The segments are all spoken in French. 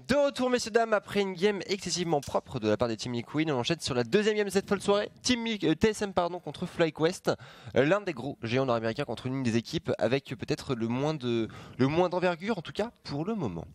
De retour messieurs dames après une game excessivement propre de la part des Team Liquid, on enchaîne sur la deuxième game de cette folle soirée. TSM contre FlyQuest, l'un des gros géants nord-américains contre une des équipes avec peut-être le moins d'envergure en tout cas pour le moment.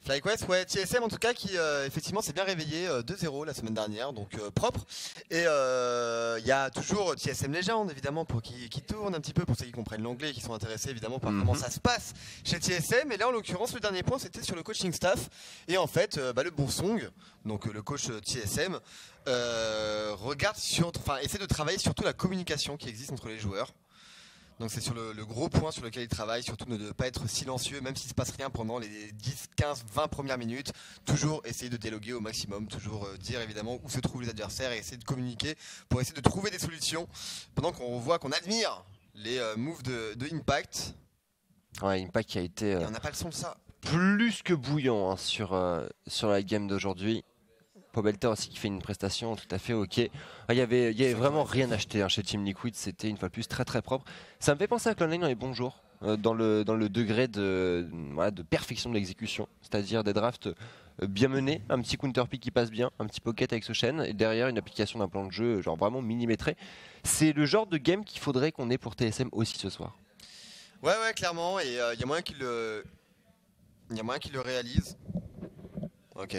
FlyQuest, ouais, TSM en tout cas qui effectivement s'est bien réveillé 2-0 la semaine dernière, donc propre. Et il y a toujours TSM Legend évidemment pour qui tourne un petit peu, pour ceux qui comprennent l'anglais et qui sont intéressés évidemment par comment ça se passe chez TSM. Et là en l'occurrence le dernier point c'était sur le coaching staff. Et en fait le bon Song, donc le coach TSM, essaie de travailler surtout la communication qui existe entre les joueurs. Donc c'est sur le gros point sur lequel il travaille, surtout ne pas être silencieux, même s'il ne se passe rien pendant les 10, 15, 20 premières minutes. Toujours essayer de dialoguer au maximum, toujours dire évidemment où se trouvent les adversaires et essayer de communiquer pour essayer de trouver des solutions. Pendant qu'on admire les moves de Impact. Ouais, Impact qui a été et on n'a pas le son de ça. Plus que bouillant hein, sur la game d'aujourd'hui. Pobelter aussi qui fait une prestation tout à fait ok. Il y avait vraiment rien acheté hein, chez Team Liquid, c'était une fois de plus très très propre. Ça me fait penser à Cloud9 dans les bons jours, dans le degré de perfection de l'exécution, c'est-à-dire des drafts bien menés, un petit counter pick qui passe bien, un petit pocket avec ce chaîne, et derrière une application d'un plan de jeu genre vraiment millimétré. C'est le genre de game qu'il faudrait qu'on ait pour TSM aussi ce soir. Ouais clairement, et il y a moyen qu'il le réalise. Ok,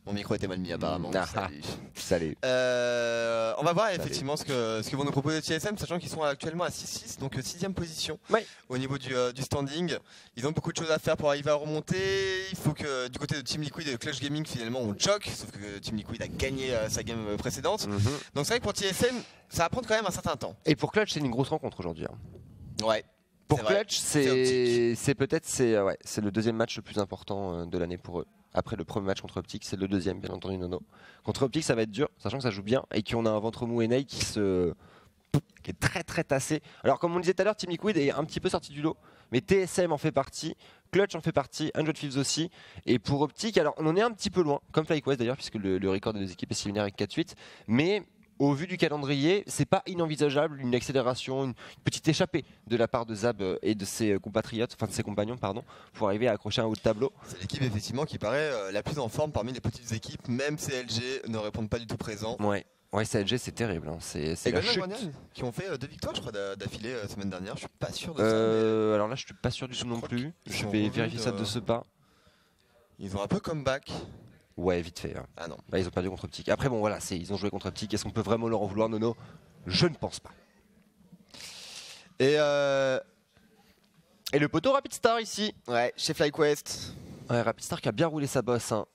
mon micro était mal mis apparemment. Salut. On va voir effectivement ce que vont nous proposer TSM, sachant qu'ils sont actuellement à 6-6, donc 6ème position au niveau du standing. Ils ont beaucoup de choses à faire pour arriver à remonter. Il faut que du côté de Team Liquid et de Clutch Gaming finalement on choque, sauf que Team Liquid a gagné sa game précédente. Donc c'est vrai que pour TSM ça va prendre quand même un certain temps. Et pour Clutch c'est une grosse rencontre aujourd'hui. Hein. Ouais. Pour Clutch c'est le deuxième match le plus important de l'année pour eux. Après le premier match contre Optic, c'est le deuxième, bien entendu, Nono. Contre Optic, ça va être dur, sachant que ça joue bien et qu'on a un ventre mou Enei qui est très très tassé. Alors, comme on le disait tout à l'heure, Team Liquid est un petit peu sorti du lot, mais TSM en fait partie, Clutch en fait partie, 100 Thieves aussi. Et pour Optic, alors on en est un petit peu loin, comme FlyQuest d'ailleurs, puisque le record des deux équipes est similaire avec 4-8, mais au vu du calendrier, c'est pas inenvisageable une accélération, une petite échappée de la part de Zab et de ses compatriotes, enfin de ses compagnons, pardon, pour arriver à accrocher un haut de tableau. C'est l'équipe effectivement qui paraît la plus en forme parmi les petites équipes, même CLG ne répondent pas du tout présents. Ouais, CLG c'est terrible, hein. C'est la chute. Qui ont fait 2 victoires je crois d'affilée semaine dernière, je suis pas sûr de ça. Alors là je suis pas sûr du tout non plus, je vais vérifier ça de ce pas. Ils ont un peu comeback. Ouais, vite fait. Hein. Ah non. Bah, ils ont perdu contre Optic. Après, bon, voilà, ils ont joué contre Optic. Est-ce qu'on peut vraiment leur en vouloir, Nono? Je ne pense pas. Et le poteau Rapid Star ici. Ouais, chez FlyQuest. Ouais, Rapid Star qui a bien roulé sa bosse hein,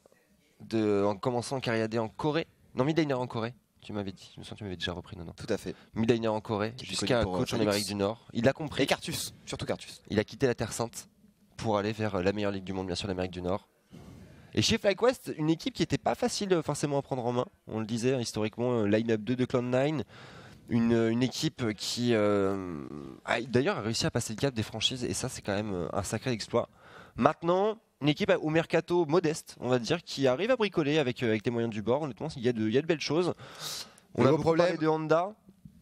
en commençant en carrière en Corée. Non, Midliner en Corée. Tu m'avais dit. Je me sens que tu m'avais déjà repris, Nono. Tout à fait. Midliner en Corée, jusqu'à un coach en Amérique du Nord. Il a compris. Et Cartus, surtout Cartus. Il a quitté la Terre Sainte pour aller vers la meilleure ligue du monde, bien sûr, l'Amérique du Nord. Et chez FlyQuest, une équipe qui n'était pas facile forcément à prendre en main, on le disait hein, historiquement, line-up 2 de Cloud9, une équipe qui d'ailleurs a réussi à passer le cap des franchises et ça c'est quand même un sacré exploit. Maintenant, une équipe au mercato modeste, on va dire, qui arrive à bricoler avec les moyens du bord, honnêtement il y a de belles choses. On a beaucoup parlé de Honda.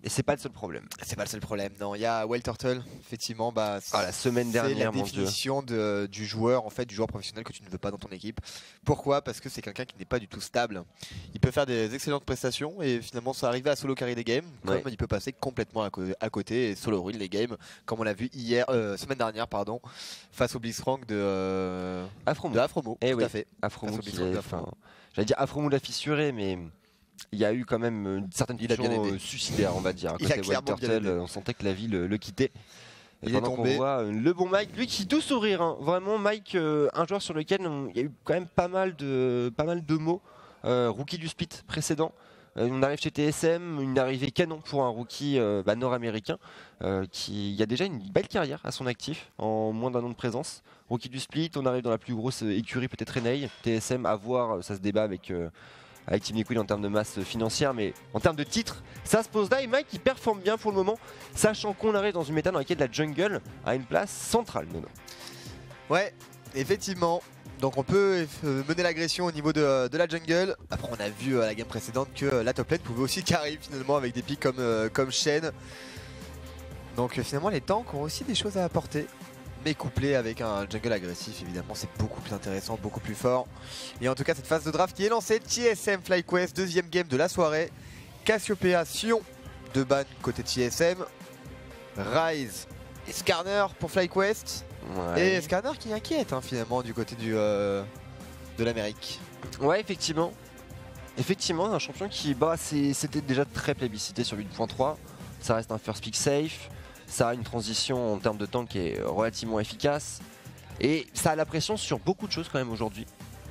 Et c'est pas le seul problème. C'est pas le seul problème, non. Il y a Wild Turtle, effectivement, la semaine dernière, c'est la définition du joueur, en fait, du joueur professionnel que tu ne veux pas dans ton équipe. Pourquoi? Parce que c'est quelqu'un qui n'est pas du tout stable. Il peut faire des excellentes prestations et finalement ça arrive à solo carry des games, comme il peut passer complètement à côté et solo run les games, comme on l'a vu semaine dernière, pardon, face au Blitzcrank de Afromo. Tout à fait. Afromo j'allais dire Afromo l'a fissuré, mais il y a eu quand même une certaine pulsion suicidaire, on va dire. À côté de Wild Turtle, on sentait que la vie le quittait. Et pendant qu'on voit le bon Mike, lui qui tout sourire, hein. Vraiment Mike, un joueur sur lequel il y a eu quand même pas mal de mots. Rookie du split précédent. On arrive chez TSM, une arrivée canon pour un rookie nord-américain qui a déjà une belle carrière à son actif en moins d'un an de présence. Rookie du split, on arrive dans la plus grosse écurie peut-être Enei. TSM à voir, ça se débat avec Team Liquid en termes de masse financière, mais en termes de titres, ça se pose là. Et Mike qui performe bien pour le moment, sachant qu'on arrive dans une méta dans laquelle la jungle a une place centrale. Nono. Ouais, effectivement. Donc on peut mener l'agression au niveau de la jungle. Après on a vu à la game précédente que la top lane pouvait aussi carry finalement avec des pics comme Shen. Donc finalement les tanks ont aussi des choses à apporter. mais couplé avec un jungle agressif, évidemment c'est beaucoup plus intéressant, beaucoup plus fort. Et en tout cas cette phase de draft qui est lancée, TSM FlyQuest, deuxième game de la soirée. Cassiopeia, Sion de ban côté TSM, Ryze et Skarner pour FlyQuest. Et Skarner qui inquiète finalement du côté de l'Amérique. Ouais, effectivement. Effectivement, un champion qui c'était déjà très plébiscité sur 8.3. Ça reste un first pick safe. Ça a une transition en termes de tank qui est relativement efficace. Et ça a la pression sur beaucoup de choses quand même aujourd'hui.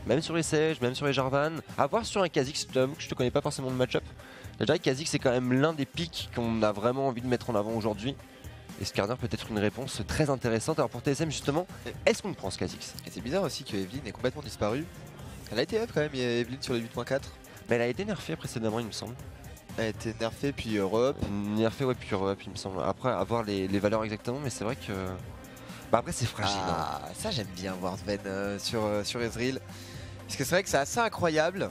Même sur les Sage, même sur les Jarvan. À voir sur un Kha'Zix, je te connais pas forcément le match-up. Je dirais que Kha'Zix c'est quand même l'un des picks qu'on a vraiment envie de mettre en avant aujourd'hui. Et Skarner peut être une réponse très intéressante. Alors pour TSM justement, est-ce qu'on prend ce Kha'Zix? Et c'est bizarre aussi que Evelyn ait complètement disparu. Elle a été up quand même, il y a Evelyn sur le 8.4. Mais elle a été nerfée précédemment il me semble. Elle a été nerfée puis re-up. Nerfée ouais puis re-up il me semble. Après avoir les valeurs exactement mais c'est vrai que... Bah après c'est fragile. Ah ça j'aime bien voir Sven sur Ezreal. Parce que c'est vrai que c'est assez incroyable.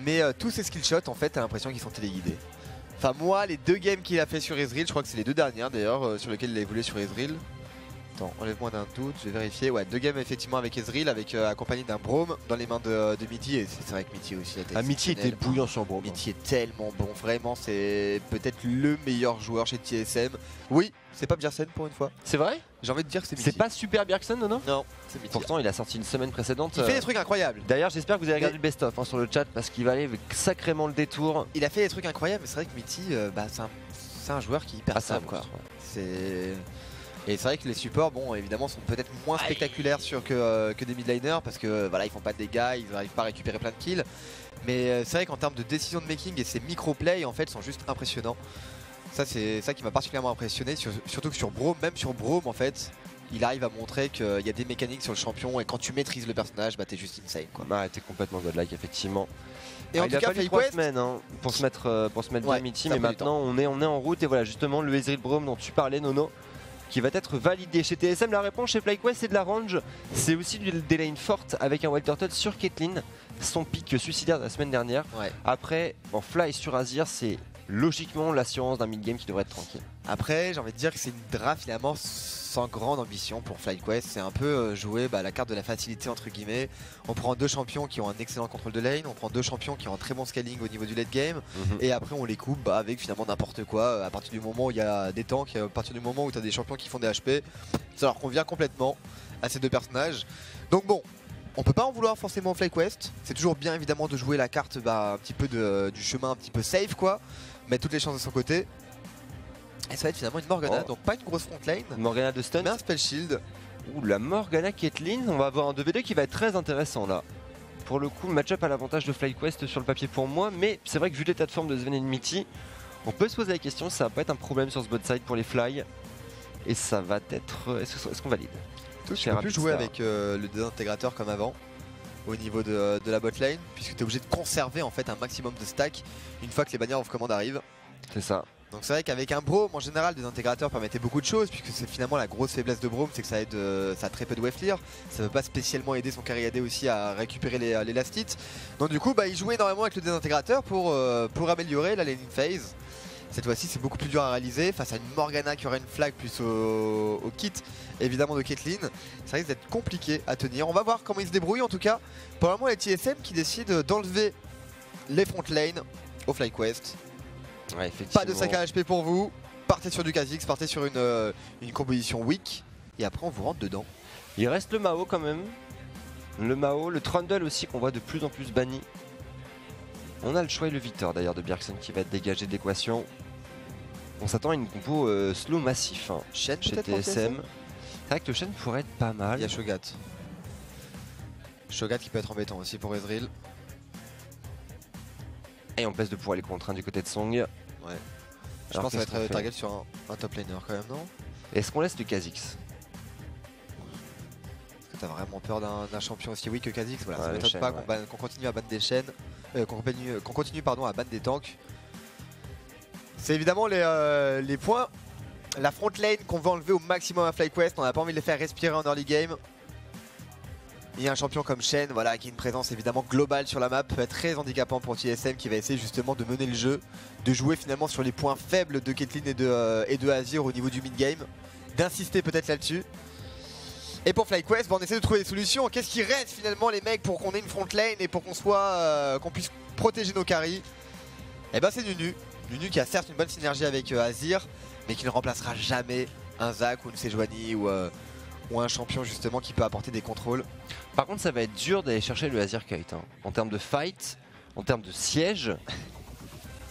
Mais tous ces skillshots en fait t'as l'impression qu'ils sont téléguidés. Enfin moi les 2 games qu'il a fait sur Ezreal, je crois que c'est les 2 dernières d'ailleurs sur lesquelles il a évolué sur Ezreal. Attends, enlève-moi d'un doute, je vais vérifier. Ouais, 2 games effectivement avec Ezreal, accompagné d'un Braum dans les mains de Mithy. Et c'est vrai que Mithy aussi était Mithy était bouillant sur Braum. Mithy est tellement bon, vraiment c'est peut-être le meilleur joueur chez TSM. Oui, c'est pas Bjergsen pour une fois. C'est vrai? J'ai envie de dire que c'est Mithy. C'est pas super Bjergsen non? Non, c'est Mithy. Pourtant il a sorti une semaine précédente. Il fait des trucs incroyables. D'ailleurs j'espère que vous avez regardé le best-of sur le chat parce qu'il valait sacrément le détour. Il a fait des trucs incroyables, mais c'est vrai que Mithy, c'est un joueur qui est hyper stable quoi. C'est... Et c'est vrai que les supports, bon, évidemment, sont peut-être moins spectaculaires que des midliners parce que voilà, ils font pas de dégâts, ils n'arrivent pas à récupérer plein de kills. Mais c'est vrai qu'en termes de décision de making et ces micro-plays, en fait, sont juste impressionnants. Ça, c'est ça qui m'a particulièrement impressionné, surtout que sur Braum, même sur Braum, en fait, il arrive à montrer qu'il y a des mécaniques sur le champion et quand tu maîtrises le personnage, bah t'es juste insane quoi. Bah, t'es complètement godlike, effectivement. Et en tout cas, il a fallu 3 semaines pour se mettre bien Mithy, mais maintenant on est en route et voilà justement le Ezreal Braum dont tu parlais Nono, qui va être validé chez TSM. La réponse chez FlyQuest c'est de la range, c'est aussi des lanes fortes avec un Wild Turtle sur Caitlyn, son pic suicidaire de la semaine dernière. Après, Fly sur Azir c'est logiquement l'assurance d'un mid-game qui devrait être tranquille. Après j'ai envie de dire que c'est une draft finalement sans grande ambition pour FlyQuest, c'est un peu jouer la carte de la facilité entre guillemets. On prend 2 champions qui ont un excellent contrôle de lane, on prend 2 champions qui ont un très bon scaling au niveau du late game et après on les coupe avec finalement n'importe quoi. À partir du moment où il y a des tanks, à partir du moment où tu as des champions qui font des HP, ça leur convient complètement à ces 2 personnages. Donc bon, on peut pas en vouloir forcément au FlyQuest, c'est toujours bien évidemment de jouer la carte un petit peu du chemin un petit peu safe quoi, mettre toutes les chances de son côté. Et ça va être finalement une Morgana, donc pas une grosse front lane. Morgana de stun. Mais un spell shield. Ouh, la Morgana Caitlyn, on va avoir un 2v2 qui va être très intéressant là. Pour le coup, match-up à l'avantage de FlyQuest sur le papier pour moi, mais c'est vrai que vu l'état de forme de Sven et de Mithy, on peut se poser la question, ça va pas être un problème sur ce bot side pour les Fly. Et ça va être... Est-ce qu'on valide? Tu peux plus jouer avec le désintégrateur comme avant au niveau de la bot lane, puisque tu es obligé de conserver en fait un maximum de stack une fois que les bannières of command arrivent. C'est ça. Donc c'est vrai qu'avec un Braum en général des intégrateurs permettaient beaucoup de choses, puisque c'est finalement la grosse faiblesse de Braum, c'est que ça aide, ça a très peu de wave clear, ça ne veut pas spécialement aider son carry AD aussi à récupérer les last hits. Donc du coup il jouait énormément avec le désintégrateur pour améliorer la laning phase. Cette fois-ci c'est beaucoup plus dur à réaliser face à une Morgana qui aurait une flag plus au kit évidemment de Caitlyn. Ça risque d'être compliqué à tenir, on va voir comment il se débrouille en tout cas. Pour le moment les TSM qui décident d'enlever les front lane au FlyQuest. Ouais, pas de sac à HP pour vous, partez sur du Kha'Zix, partez sur une composition weak et après on vous rentre dedans. Il reste le Mao quand même, le Mao, le Trundle aussi qu'on voit de plus en plus banni. On a le choix et le Victor d'ailleurs de Bjergsen qui va être dégagé de l'équation. On s'attend à une compo slow massif Shen chez TSM. C'est vrai que le Shen pourrait être pas mal. Il y a Shogat. Shogat qui peut être embêtant aussi pour Ezreal. Et on place de pouvoir les contraintes du côté de Song. Ouais. Je pense que ça va être target sur un top laner quand même, non? Est-ce qu'on laisse le Kha'Zix? Est-ce que t'as vraiment peur d'un champion aussi weak que Kha'Zix? Voilà, ça m'étonne pas qu'on continue à ban des chaînes, qu'on continue à ban des tanks. C'est évidemment les points, la front lane qu'on veut enlever au maximum à FlyQuest. On n'a pas envie de les faire respirer en early game. Il y a un champion comme Shen, voilà, qui a une présence évidemment globale sur la map, peut être très handicapant pour TSM qui va essayer justement de mener le jeu, de jouer finalement sur les points faibles de Caitlyn et de Azir au niveau du mid game, d'insister peut-être là-dessus. Et pour FlyQuest, on essaie de trouver des solutions. Qu'est-ce qui reste finalement les mecs pour qu'on ait une front lane et pour qu'on puisse protéger nos carries? Et bah c'est Nunu. Nunu qui a certes une bonne synergie avec Azir, mais qui ne remplacera jamais un Zac ou une Sejuani ou un champion justement qui peut apporter des contrôles. Par contre ça va être dur d'aller chercher le Azir Kite hein. En termes de fight, en termes de siège.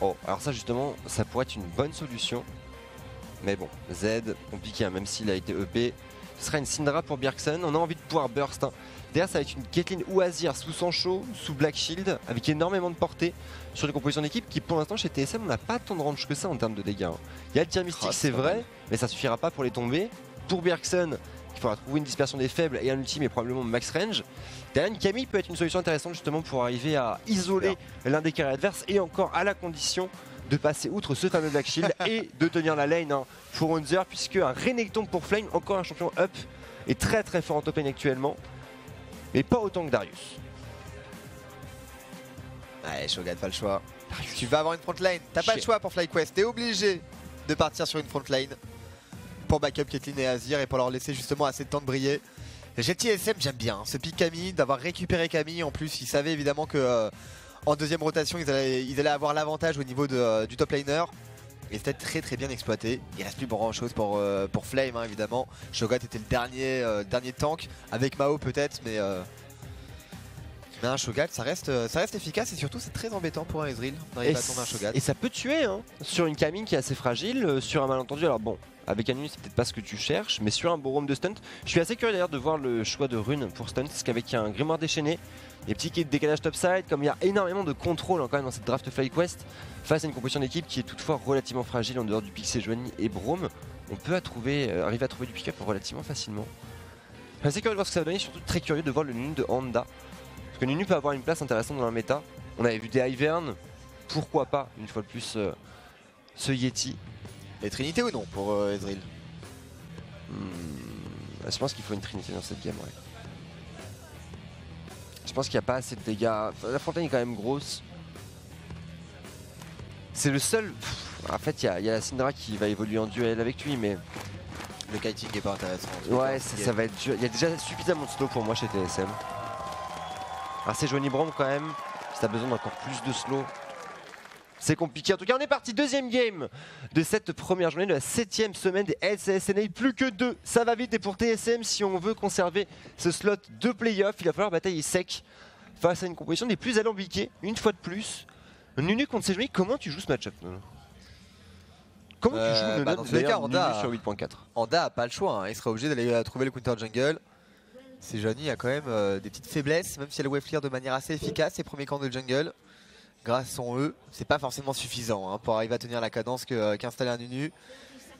Oh, alors ça justement, ça pourrait être une bonne solution. Mais bon, Z, compliqué, hein, même s'il a été EP. Ce sera une Syndra pour Bjergsen, on a envie de pouvoir burst. Hein. Derrière ça va être une Caitlyn ou Azir sous Sancho, sous Black Shield, avec énormément de portée sur les compositions d'équipe qui pour l'instant chez TSM on n'a pas tant de range que ça en termes de dégâts. Hein. Il y a le tir mystique c'est vrai, mais ça suffira pas pour les tomber. Pour Bjergsen, il faudra trouver une dispersion des faibles et un ultime et probablement max range. Derrière une Camille peut être une solution intéressante justement pour arriver à isoler l'un des carrés adverses et encore à la condition de passer outre ce fameux Black Shield et de tenir la lane hein, pour Hunter puisque un Renekton pour Flame, encore un champion up, est très très fort en top lane actuellement, mais pas autant que Darius. Ouais, Shogat, pas le choix. Tu vas avoir une front lane, t'as pas le choix pour FlyQuest, t'es obligé de partir sur une front lane pour backup Caitlyn et Azir et pour leur laisser justement assez de temps de briller. GTSM j'aime bien ce pick Camille, d'avoir récupéré Camille. En plus ils savaient évidemment que en deuxième rotation ils allaient avoir l'avantage au niveau du top laner. Et c'était très bien exploité. Il reste plus grand chose pour Flame hein, évidemment. Shogat était le dernier tank avec Mao peut-être, mais un Shogat ça reste efficace et surtout c'est très embêtant pour un Ezreal d'arriver à tomber un Shogat. Et ça peut tuer hein, sur une Camille qui est assez fragile, sur un malentendu. Alors bon, avec un Nunu c'est peut-être pas ce que tu cherches, mais sur un beau roam de stunt, je suis assez curieux d'ailleurs de voir le choix de rune pour stunt, parce qu'avec un grimoire déchaîné, les petits kits de décalage topside, comme il y a énormément de contrôle quand même dans cette draft FlyQuest, face à une composition d'équipe qui est toutefois relativement fragile en dehors du pick Sejuani et Braum, on peut arriver à trouver du pick-up relativement facilement. Je suis assez curieux de voir ce que ça va donner, surtout très curieux de voir le Nunu de Honda, parce que Nunu peut avoir une place intéressante dans la méta. On avait vu des Ivern, pourquoi pas une fois de plus ce Yeti. Et Trinité ou non pour Ezreal? Je pense qu'il faut une Trinité dans cette game, ouais. Je pense qu'il n'y a pas assez de dégâts. La fontaine est quand même grosse. C'est le seul... En fait, il y a la Syndra qui va évoluer en duel avec lui, mais... Le kiting est pas intéressant. Ouais, ça va être dur. Il y a déjà suffisamment de slow pour moi chez TSM. Alors c'est Johnny Braum quand même. Si t'as besoin d'encore plus de slow, c'est compliqué. En tout cas, on est parti. Deuxième game de cette première journée de la 7ème semaine des LCSNA. Plus que 2. Ça va vite. Et pour TSM, si on veut conserver ce slot de playoff, il va falloir batailler sec face à une composition des plus alambiquées. Une fois de plus. Nunu contre Sejuani, comment tu joues ce match-up? Comment tu joues dans tous les cas, Honda sur 8.4? Honda a pas le choix. Hein. Il sera obligé d'aller trouver le counter jungle. Sejuani a quand même des petites faiblesses, même si elle wave clear de manière assez efficace ses premiers camps de jungle. Grâce à son E, c'est pas forcément suffisant hein, pour arriver à tenir la cadence qu'installer un Nunu.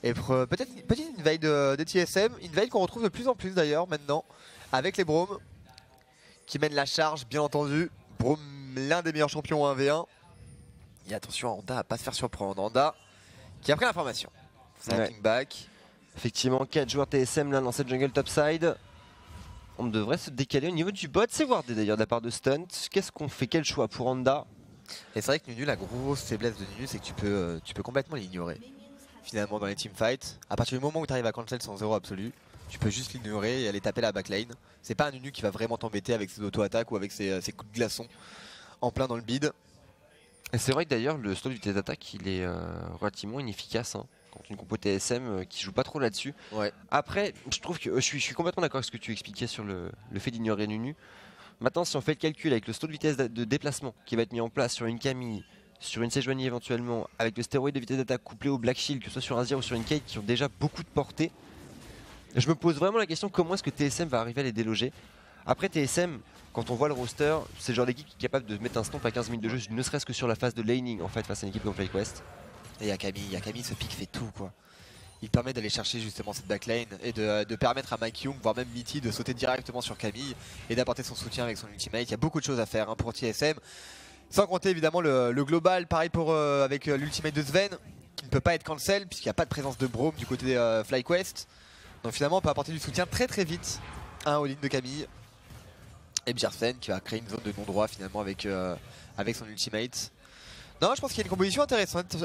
Et peut-être une invade de TSM, une invade qu'on retrouve de plus en plus d'ailleurs maintenant, avec les Braum qui mènent la charge, bien entendu. Braum, l'un des meilleurs champions en 1v1. Et attention, Honda à pas se faire surprendre. Honda qui a pris l'information. Back. Effectivement, 4 joueurs TSM là dans cette jungle topside. On devrait se décaler au niveau du bot. C'est Wardé d'ailleurs de la part de Stunt. Qu'est-ce qu'on fait? Quel choix pour Honda? Et c'est vrai que Nunu, la grosse faiblesse de Nunu, c'est que tu peux complètement l'ignorer. Finalement dans les teamfights, à partir du moment où tu arrives à cancel son 0 absolu, tu peux juste l'ignorer et aller taper la backline. C'est pas un Nunu qui va vraiment t'embêter avec ses auto-attaques ou avec ses coups de glaçon en plein dans le bid. Et c'est vrai que d'ailleurs le slow du vitesse d'attaque il est relativement inefficace hein, contre une compo TSM qui joue pas trop là-dessus. Ouais. Après, je trouve que je suis complètement d'accord avec ce que tu expliquais sur le fait d'ignorer Nunu. Maintenant, si on fait le calcul avec le slow de vitesse de déplacement qui va être mis en place sur une Camille, sur une Sejuani éventuellement, avec le stéroïde de vitesse d'attaque couplé au Black Shield, que ce soit sur un Azir ou sur une Kate qui ont déjà beaucoup de portée, je me pose vraiment la question comment est-ce que TSM va arriver à les déloger. Après TSM, quand on voit le roster, c'est le genre d'équipe qui est capable de mettre un stomp à 15 minutes de jeu, ne serait-ce que sur la phase de laning en fait face à une équipe comme FlyQuest. Et il y a Camille, ce pick fait tout quoi. Il permet d'aller chercher justement cette backline et de permettre à Mike Young, voire même Mitty, de sauter directement sur Camille et d'apporter son soutien avec son ultimate. Il y a beaucoup de choses à faire hein, pour TSM. Sans compter évidemment le global, pareil avec l'ultimate de Sven, qui ne peut pas être cancel puisqu'il n'y a pas de présence de Braum du côté des FlyQuest. Donc finalement on peut apporter du soutien très vite à un all-in de Camille. Et Bjergsen qui va créer une zone de non-droit finalement avec son ultimate. Non, je pense qu'il y a une composition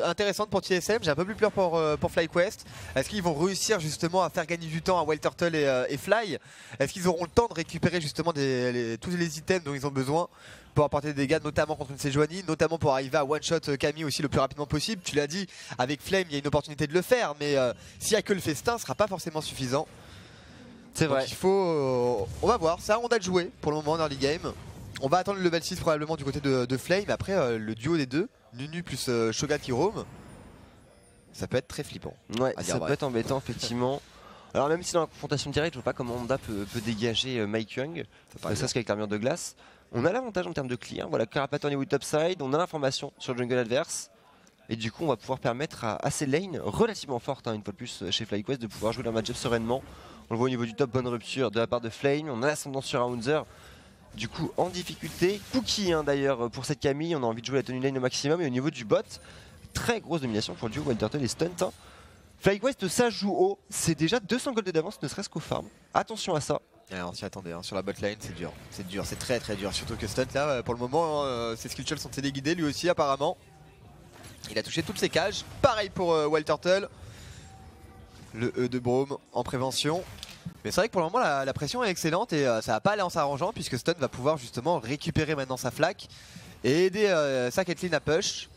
intéressante pour TSM. J'ai un peu plus peur pour FlyQuest. Est-ce qu'ils vont réussir justement à faire gagner du temps à Wild Turtle et Fly? Est-ce qu'ils auront le temps de récupérer justement tous les items dont ils ont besoin pour apporter des dégâts, notamment contre une Sejuani, notamment pour arriver à one-shot Camille aussi le plus rapidement possible? Tu l'as dit, avec Flame, il y a une opportunité de le faire, mais s'il n'y a que le festin, ce ne sera pas forcément suffisant. C'est vrai. Il faut, on va voir, ça on a de jouer pour le moment en early game. On va attendre le level 6 probablement du côté de Flame. Après le duo des deux, Nunu plus Shogun qui roam, ça peut être très flippant. Ouais, ça peut être embêtant effectivement. Alors même si dans la confrontation directe, je vois pas comment Honda peut dégager Mike Young, ça serait qu'avec l'armure de glace. On a l'avantage en termes de clear, voilà, Carapace au niveau du topside, on a l'information sur le jungle adverse. Et du coup on va pouvoir permettre à ces lanes relativement fortes, une fois de plus chez FlyQuest, de pouvoir jouer leur match-up sereinement. On le voit au niveau du top, bonne rupture de la part de Flame, on a l'ascendant sur Haunzer. Du coup en difficulté, Cookie d'ailleurs pour cette Camille, on a envie de jouer la tenue lane au maximum. Et au niveau du bot, très grosse domination pour le duo Wild Turtle et Stunt. FlyQuest ça joue haut, c'est déjà 200 gold d'avance ne serait-ce qu'au farm. Attention à ça. Alors, on s'y attendait, sur la bot lane c'est dur, c'est très très dur. Surtout que Stunt là pour le moment ses skill shots sont téléguidés lui aussi apparemment. Il a touché toutes ses cages, pareil pour Wild Turtle. Le E de Braum en prévention. Mais c'est vrai que pour le moment la pression est excellente et ça va pas aller en s'arrangeant puisque Stun va pouvoir justement récupérer maintenant sa flaque et aider sa Caitlyn à push.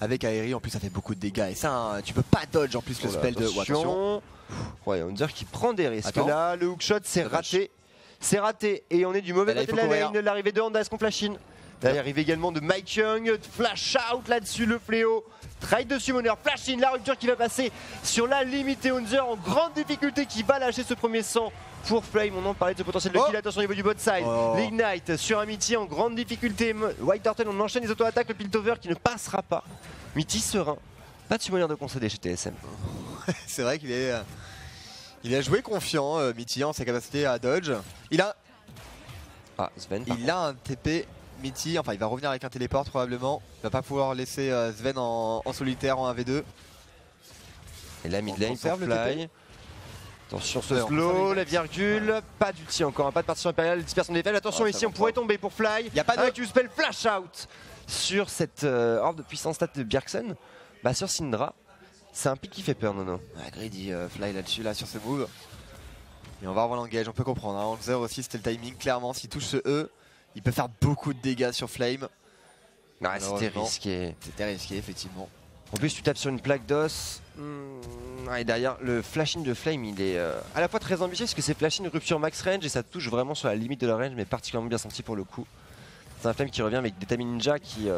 Avec Aérie en plus ça fait beaucoup de dégâts et ça tu peux pas dodge en plus le spell de... attention. Ouais, on dirait qu'il prend des risques. Là le hookshot c'est raté. C'est raté et on est du mauvais côté de la lane. L'arrivée de Honda, est-ce qu'on flash in? L'arrivée également de Mike Young, flash out là-dessus le fléau. Trade de Summoner, flash in, la rupture qui va passer sur la limite et Haunzer en grande difficulté qui va lâcher ce premier sang pour Flame. On en parlait de ce potentiel de kill, attention au niveau du bot side. L'Ignite sur Amity en grande difficulté. White Turtle, on enchaîne les auto-attaques, le Piltover qui ne passera pas. Mitty serein, pas de Summoner de concéder chez TSM. C'est vrai qu'il est... il a joué confiant, Mitty, en sa capacité à dodge. Il a... Sven, il a un TP... Mitty, enfin il va revenir avec un téléport probablement. Il va pas pouvoir laisser Sven en solitaire en 1v2. Et la mid lane pour Fly. Attention ce slow, la virgule, pas d'ulti encore, pas de partition impériale, dispersion des faibles. Attention ici on pourrait tomber pour Fly. Il n'y a pas de spell flash out sur cette orbe de puissance stat de Bjergsen. Sur Syndra, c'est un pic qui fait peur Nono. Greedy Fly là-dessus sur ce move. Et on va revoir l'engage, on peut comprendre. Haunzer aussi c'était le timing, clairement s'il touche ce E. Il peut faire beaucoup de dégâts sur Flame. C'était risqué. C'était risqué, effectivement. En plus, tu tapes sur une plaque d'os. Et derrière, le flash-in de Flame, il est à la fois très ambitieux parce que c'est flash-in rupture max range et ça touche vraiment sur la limite de la range, mais particulièrement bien senti pour le coup. C'est un Flame qui revient avec des Tami Ninja qui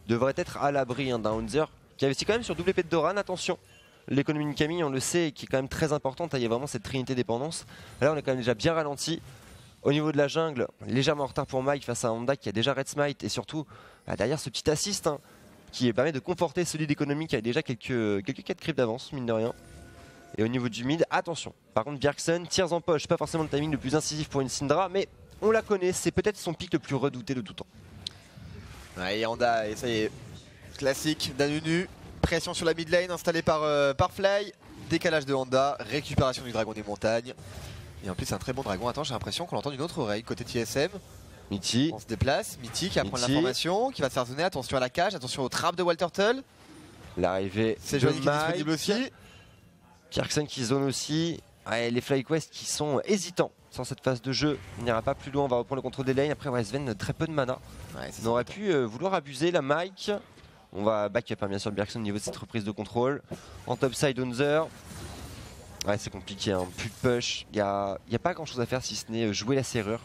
devrait être à l'abri d'un Haunzer qui investit quand même sur double épée de Doran. Attention, l'économie de Camille, on le sait, qui est quand même très importante. Il y a vraiment cette trinité dépendance. Là, on est quand même déjà bien ralenti. Au niveau de la jungle, légèrement en retard pour Mike face à Honda qui a déjà Red Smite et surtout derrière ce petit assist qui permet de conforter celui d'économie qui a déjà quelques 4 creeps d'avance mine de rien. Et au niveau du mid, attention, par contre Bjergsen, tirs en poche, pas forcément le timing le plus incisif pour une Syndra, mais on la connaît, c'est peut-être son pic le plus redouté de tout temps. Et Honda, et ça y est, classique d'Anunu, pression sur la mid lane installée par Fly, décalage de Honda, récupération du dragon des montagnes. Et en plus c'est un très bon dragon. Attends, j'ai l'impression qu'on l'entend d'une autre oreille côté TSM. Mitty. On se déplace, Mitty qui apprend l'information, qui va se faire zoner. Attention à la cage, attention aux trappes de Wild Turtle. L'arrivée c'est Johnny qui est disponible aussi. Bjergsen qui zone aussi. Les FlyQuest qui sont hésitants sur cette phase de jeu. Il n'ira pas plus loin, on va reprendre le contrôle des lanes. Après Sven, très peu de mana. On aurait pu vouloir abuser la Mike. On va back up bien sûr Bjergsen au niveau de cette reprise de contrôle. En topside Haunzer. C'est compliqué, plus de push, il n'y a pas grand chose à faire si ce n'est jouer la serrure.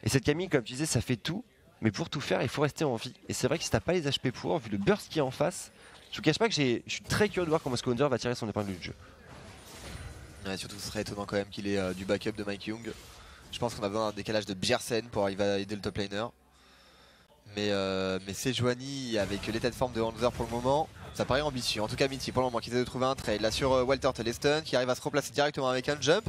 Et cette Camille, comme tu disais, ça fait tout, mais pour tout faire, il faut rester en vie. Et c'est vrai que si t'as pas les HP pour, vu le burst qui est en face, je vous cache pas que je suis très curieux de voir comment Haunzer va tirer son épingle du jeu. Surtout ce serait étonnant quand même qu'il ait du backup de Mike Young. Je pense qu'on a besoin d'un décalage de Bjergsen pour arriver à aider le top laner. Mais Sejuani avec l'état de forme de Haunzer pour le moment, ça paraît ambitieux. En tout cas Mitty pour le moment qui essaie de trouver un trade. Là sur Wild Turtle et Stun qui arrive à se replacer directement avec un jump.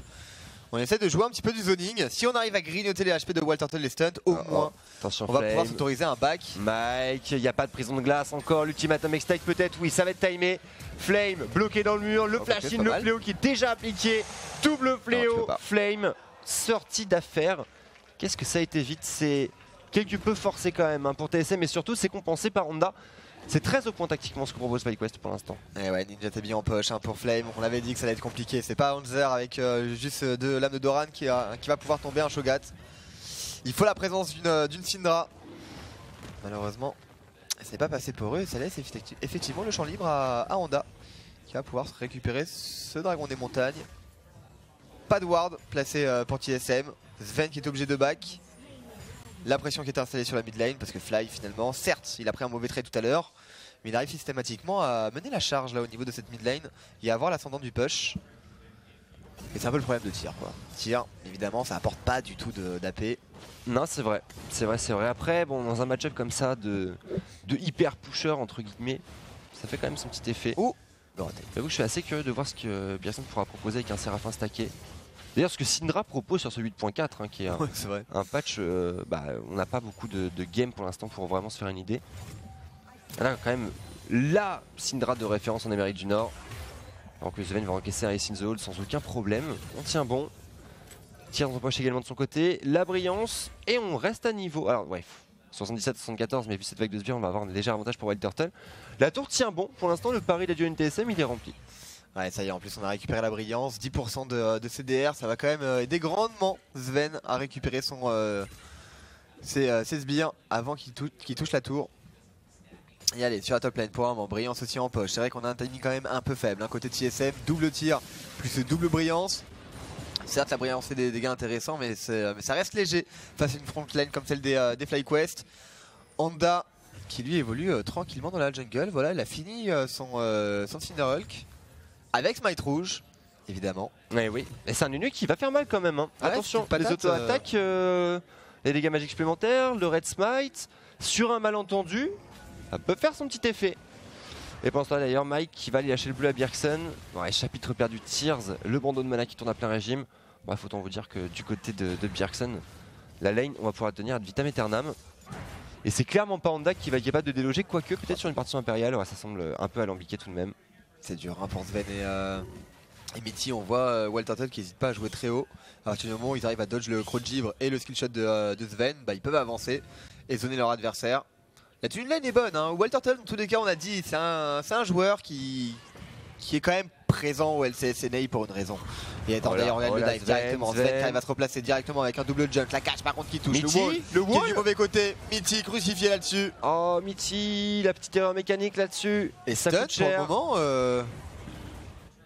On essaie de jouer un petit peu du zoning. Si on arrive à grignoter les HP de Wild Turtle et Stun, au moins attention, on va pouvoir s'autoriser un back. Mike, il n'y a pas de prison de glace encore. L'ultimatum X-Tide peut-être, oui, ça va être timé. Flame bloqué dans le mur, le flash in, le fléau qui est déjà appliqué. Double fléau, Flame sorti d'affaire. Qu'est-ce que ça a été vite, c'est quelque peu forcé quand même pour TSM, mais surtout c'est compensé par Honda C'est très au point tactiquement ce que propose FlyQuest pour l'instant. Et ouais, Ninja Tabi en poche pour Flame. On l'avait dit que ça allait être compliqué. C'est pas Hanzer avec juste de l'âme de Doran qui va pouvoir tomber un Shogat. Il faut la présence d'une Syndra. Malheureusement, c'est pas passé pour eux et ça laisse effectivement le champ libre à Honda qui va pouvoir récupérer ce dragon des montagnes. Pas de ward placé pour TSM. Sven qui est obligé de back. La pression qui est installée sur la mid lane parce que Fly finalement, certes il a pris un mauvais trade tout à l'heure, mais il arrive systématiquement à mener la charge là au niveau de cette mid lane et à avoir l'ascendant du push. Et c'est un peu le problème de tir quoi. Tir, évidemment ça apporte pas du tout d'AP. Non c'est vrai, c'est vrai. Après bon dans un match-up comme ça de hyper pusher entre guillemets, ça fait quand même son petit effet. Oh, j'avoue je suis assez curieux de voir ce que Bjergsen pourra proposer avec un Séraphin stacké. D'ailleurs ce que Syndra propose sur ce 8.4 hein, qui est un patch, on n'a pas beaucoup de game pour l'instant pour vraiment se faire une idée. Là quand même la Syndra de référence en Amérique du Nord. Alors que Sven va encaisser un Ace in the Hole sans aucun problème. On tient bon. Tire dans son poche également de son côté. La brillance et on reste à niveau. Alors ouais, 77-74 mais vu cette vague de sbires on va avoir un léger avantage pour Wild Turtle. La tour tient bon. Pour l'instant le pari de la duo NTSM il est rempli. Ouais ça y est, en plus on a récupéré la brillance, 10% de CDR, ça va quand même aider grandement Sven à récupérer ses sbires avant qu'il touche la tour. Et allez sur la top lane pour un moment, brillance aussi en poche, c'est vrai qu'on a un timing quand même un peu faible, côté TSM, double tir plus double brillance. Certes la brillance fait des dégâts intéressants mais ça reste léger face à une front lane comme celle des FlyQuest. Honda qui lui évolue tranquillement dans la jungle, voilà il a fini son Cinderhulk. Avec Smite rouge, évidemment. Ouais, oui, et c'est un Nunu qui va faire mal quand même. Hein. Ouais, attention, les auto-attaques, les dégâts magiques supplémentaires, le Red Smite, sur un malentendu, ça peut faire son petit effet. Et pendant ce temps d'ailleurs, Mike qui va aller lâcher le bleu à Bjergsen. Ouais, chapitre perdu Tears, le bandeau de mana qui tourne à plein régime. Bref, autant vous dire que du côté de Bjergsen, la lane, on va pouvoir tenir ad vitam aeternam. Et c'est clairement pas Honda qui va être capable de déloger, quoique peut-être sur une partition impériale, ouais, ça semble un peu alambiqué tout de même. C'est dur hein, pour Sven et Mitty. On voit Wild Turtle qui n'hésite pas à jouer très haut. À partir du moment où ils arrivent à dodge le croc de givre et le skill shot de Sven, ils peuvent avancer et zoner leur adversaire. La tune lane est bonne. Hein. Wild Turtle, dans tous les cas, on a dit, c'est un joueur qui est quand même présent au LCS pour une raison. Et d'ailleurs, on le dive directement. Sven qui arrive à se replacer directement avec un double jump. La catch par contre qui touche. Mitty, le wall qui est du mauvais côté. Mitty crucifié là-dessus. Oh Mitty, la petite erreur mécanique là-dessus. Et ça coûte cher. Pour le moment, ce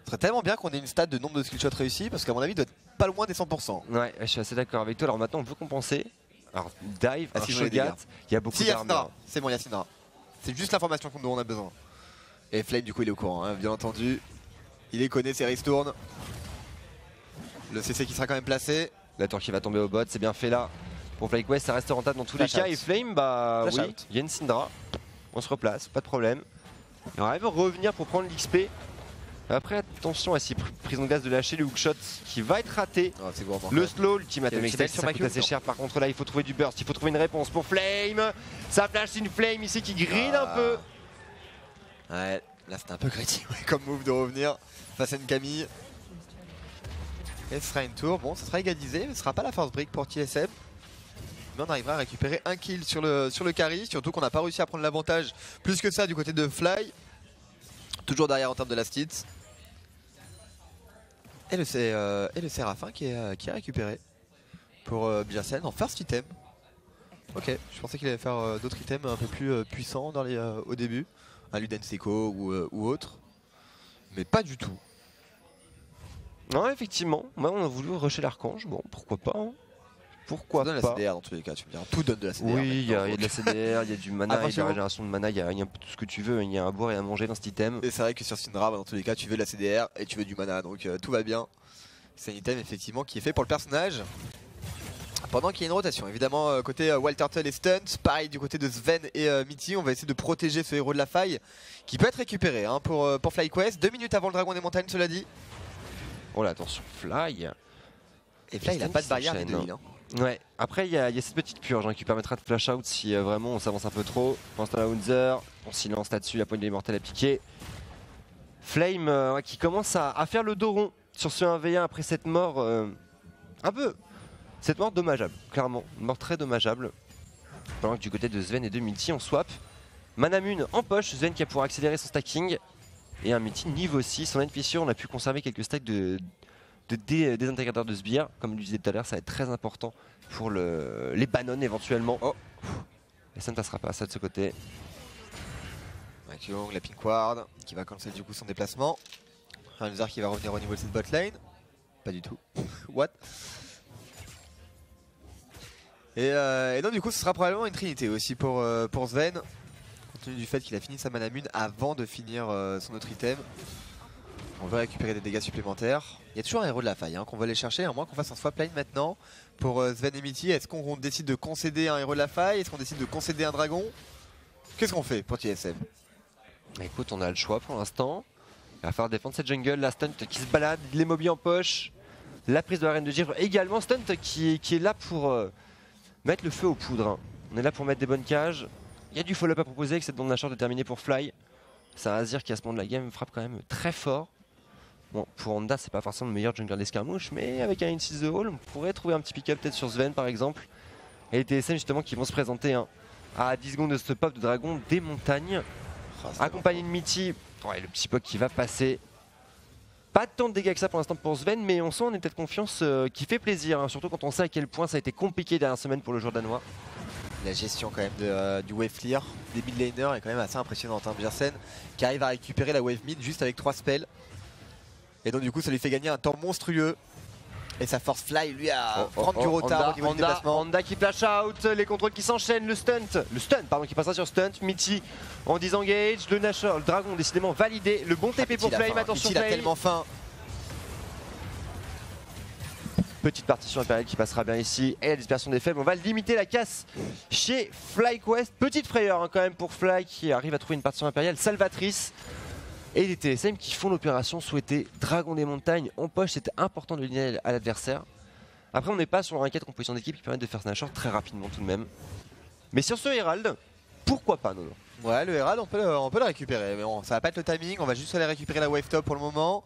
serait tellement bien qu'on ait une stat de nombre de skill shots réussis parce qu'à mon avis, il doit être pas loin des 100%. Ouais, je suis assez d'accord avec toi. Alors maintenant, on peut compenser. Alors dive, un Shogat, il y a beaucoup d'armes. C'est bon, il y a Syndra. C'est juste l'information dont on a besoin. Et Flame du coup il est au courant, hein, bien entendu. Il les connaît, ses ristournes. Le CC qui sera quand même placé. La tour qui va tomber au bot, c'est bien fait là. Pour FlyQuest, ça reste rentable dans tous les cas. Et Flame, oui, il y a une Syndra. On se replace, pas de problème. Et on arrive à revenir pour prendre l'XP. Après, attention à cette prise en glace de lâcher le hookshot qui va être raté. Oh, le slow, l'ultimate Excel, ça coûte assez cher. Par contre, là, il faut trouver du burst, il faut trouver une réponse pour Flame. Ça flash, c'est une Flame ici qui grille un peu. Ouais, là, c'était un peu critique comme move de revenir face à une Camille. Et ce sera une tour. Bon, ça sera égalisé, mais ce sera pas la force break pour TSM. Mais on arrivera à récupérer un kill sur le carry. Surtout qu'on n'a pas réussi à prendre l'avantage plus que ça du côté de Fly. Toujours derrière en termes de last hit. Et le Séraphin qui est récupéré pour Bjergsen en first item. Ok, je pensais qu'il allait faire d'autres items un peu plus puissants au début. Un Luden Seco ou autre. Mais pas du tout. Non, effectivement, moi on a voulu rusher l'archange, bon pourquoi pas. Hein. Pourquoi pas. Ça donne la CDR dans tous les cas, tu me diras. Tout donne de la CDR. Oui, il y a de la CDR, il y a du mana, il y a de la régénération de mana, il y a tout ce que tu veux, il y a à boire et à manger dans cet item. Et c'est vrai que sur Syndra, dans tous les cas, tu veux de la CDR et tu veux du mana, donc tout va bien. C'est un item effectivement qui est fait pour le personnage. Pendant qu'il y a une rotation, évidemment, côté Wild Turtle et Stunt, pareil du côté de Sven et Mitty, on va essayer de protéger ce héros de la faille qui peut être récupéré hein, pour FlyQuest. 2 minutes avant le dragon des montagnes, cela dit. Oh là, attention, Fly. Et Fly, il n'a pas de barrière ni de heal. Hein. Ouais, après il y a cette petite purge hein, qui permettra de flash out si vraiment on s'avance un peu trop. Pense à la Hunzer, on s'y lance là-dessus, la poigne de l'immortel à piquer. Flame qui commence à faire le dos rond sur ce 1v1 après cette mort cette mort dommageable, clairement, une mort très dommageable. Pendant que du côté de Sven et de Mitty on swap. Manamune en poche, Sven qui a pour accélérer son stacking. Et un Mithy niveau 6. En fissure, on a pu conserver quelques stacks de désintégrateurs de sbires. Comme je le disais tout à l'heure, ça va être très important pour les bananes éventuellement. Oh. Et ça ne passera pas, ça de ce côté. Kyung, la pink ward qui va cancel du coup son déplacement. Un Luzar qui va revenir au niveau de cette bot lane. Pas du tout. What? Et donc du coup ce sera probablement une trinité aussi pour Sven. Compte tenu du fait qu'il a fini sa Manamune avant de finir son autre item. On veut récupérer des dégâts supplémentaires. Il y a toujours un héros de la faille qu'on va aller chercher, à moins qu'on fasse un swap lane maintenant pour Sven et Mithy. Est-ce qu'on décide de concéder un héros de la faille? Est-ce qu'on décide de concéder un dragon? Qu'est-ce qu'on fait pour TSM? Écoute, on a le choix pour l'instant. Il va falloir défendre cette jungle, la stunt qui se balade, les mobiles en poche, la prise de la reine de givre également, stunt qui est là pour mettre le feu aux poudres. On est là pour mettre des bonnes cages. Il y a du follow-up à proposer avec cette bande d'achat terminée pour Fly. C'est un Azir qui à ce moment de la game frappe quand même très fort. Bon, pour Honda, c'est pas forcément le meilleur jungler d'escarmouche, mais avec un Insist the Hall, on pourrait trouver un petit pick-up peut-être sur Sven par exemple. Et les TSM justement qui vont se présenter à 10 secondes de ce pop de dragon des montagnes. Accompagné de Mithy, ouais, le petit poke qui va passer. Pas tant de dégâts que ça pour l'instant pour Sven, mais on sent on est peut-être confiance qui fait plaisir, surtout quand on sait à quel point ça a été compliqué dernière semaine pour le joueur danois. La gestion quand même du wave clear des mid laners est quand même assez impressionnante. Bjersen qui arrive à récupérer la wave mid juste avec 3 spells. Et donc du coup ça lui fait gagner un temps monstrueux. Et ça force Fly lui à prendre du retard au niveau du déplacement. Honda qui flash out, les contrôles qui s'enchaînent, le stun pardon qui passera sur stunt, Mithy en disengage, le Nashor, le dragon décidément validé, le bon TP pour Flame, attention Mithy, il a tellement faim. Petite partition impériale qui passera bien ici et la dispersion des faibles, on va limiter la casse chez FlyQuest, petite frayeur quand même pour Fly qui arrive à trouver une partition impériale salvatrice. Et les TSM qui font l'opération souhaitée, Dragon des montagnes en poche, c'était important de ligner à l'adversaire. Après on n'est pas sur un 4 composition d'équipe qui permet de faire Nashor très rapidement tout de même. Mais sur ce Herald, pourquoi pas Nono? Ouais, le Herald on peut le récupérer, mais bon, ça va pas être le timing, on va juste aller récupérer la wave top pour le moment.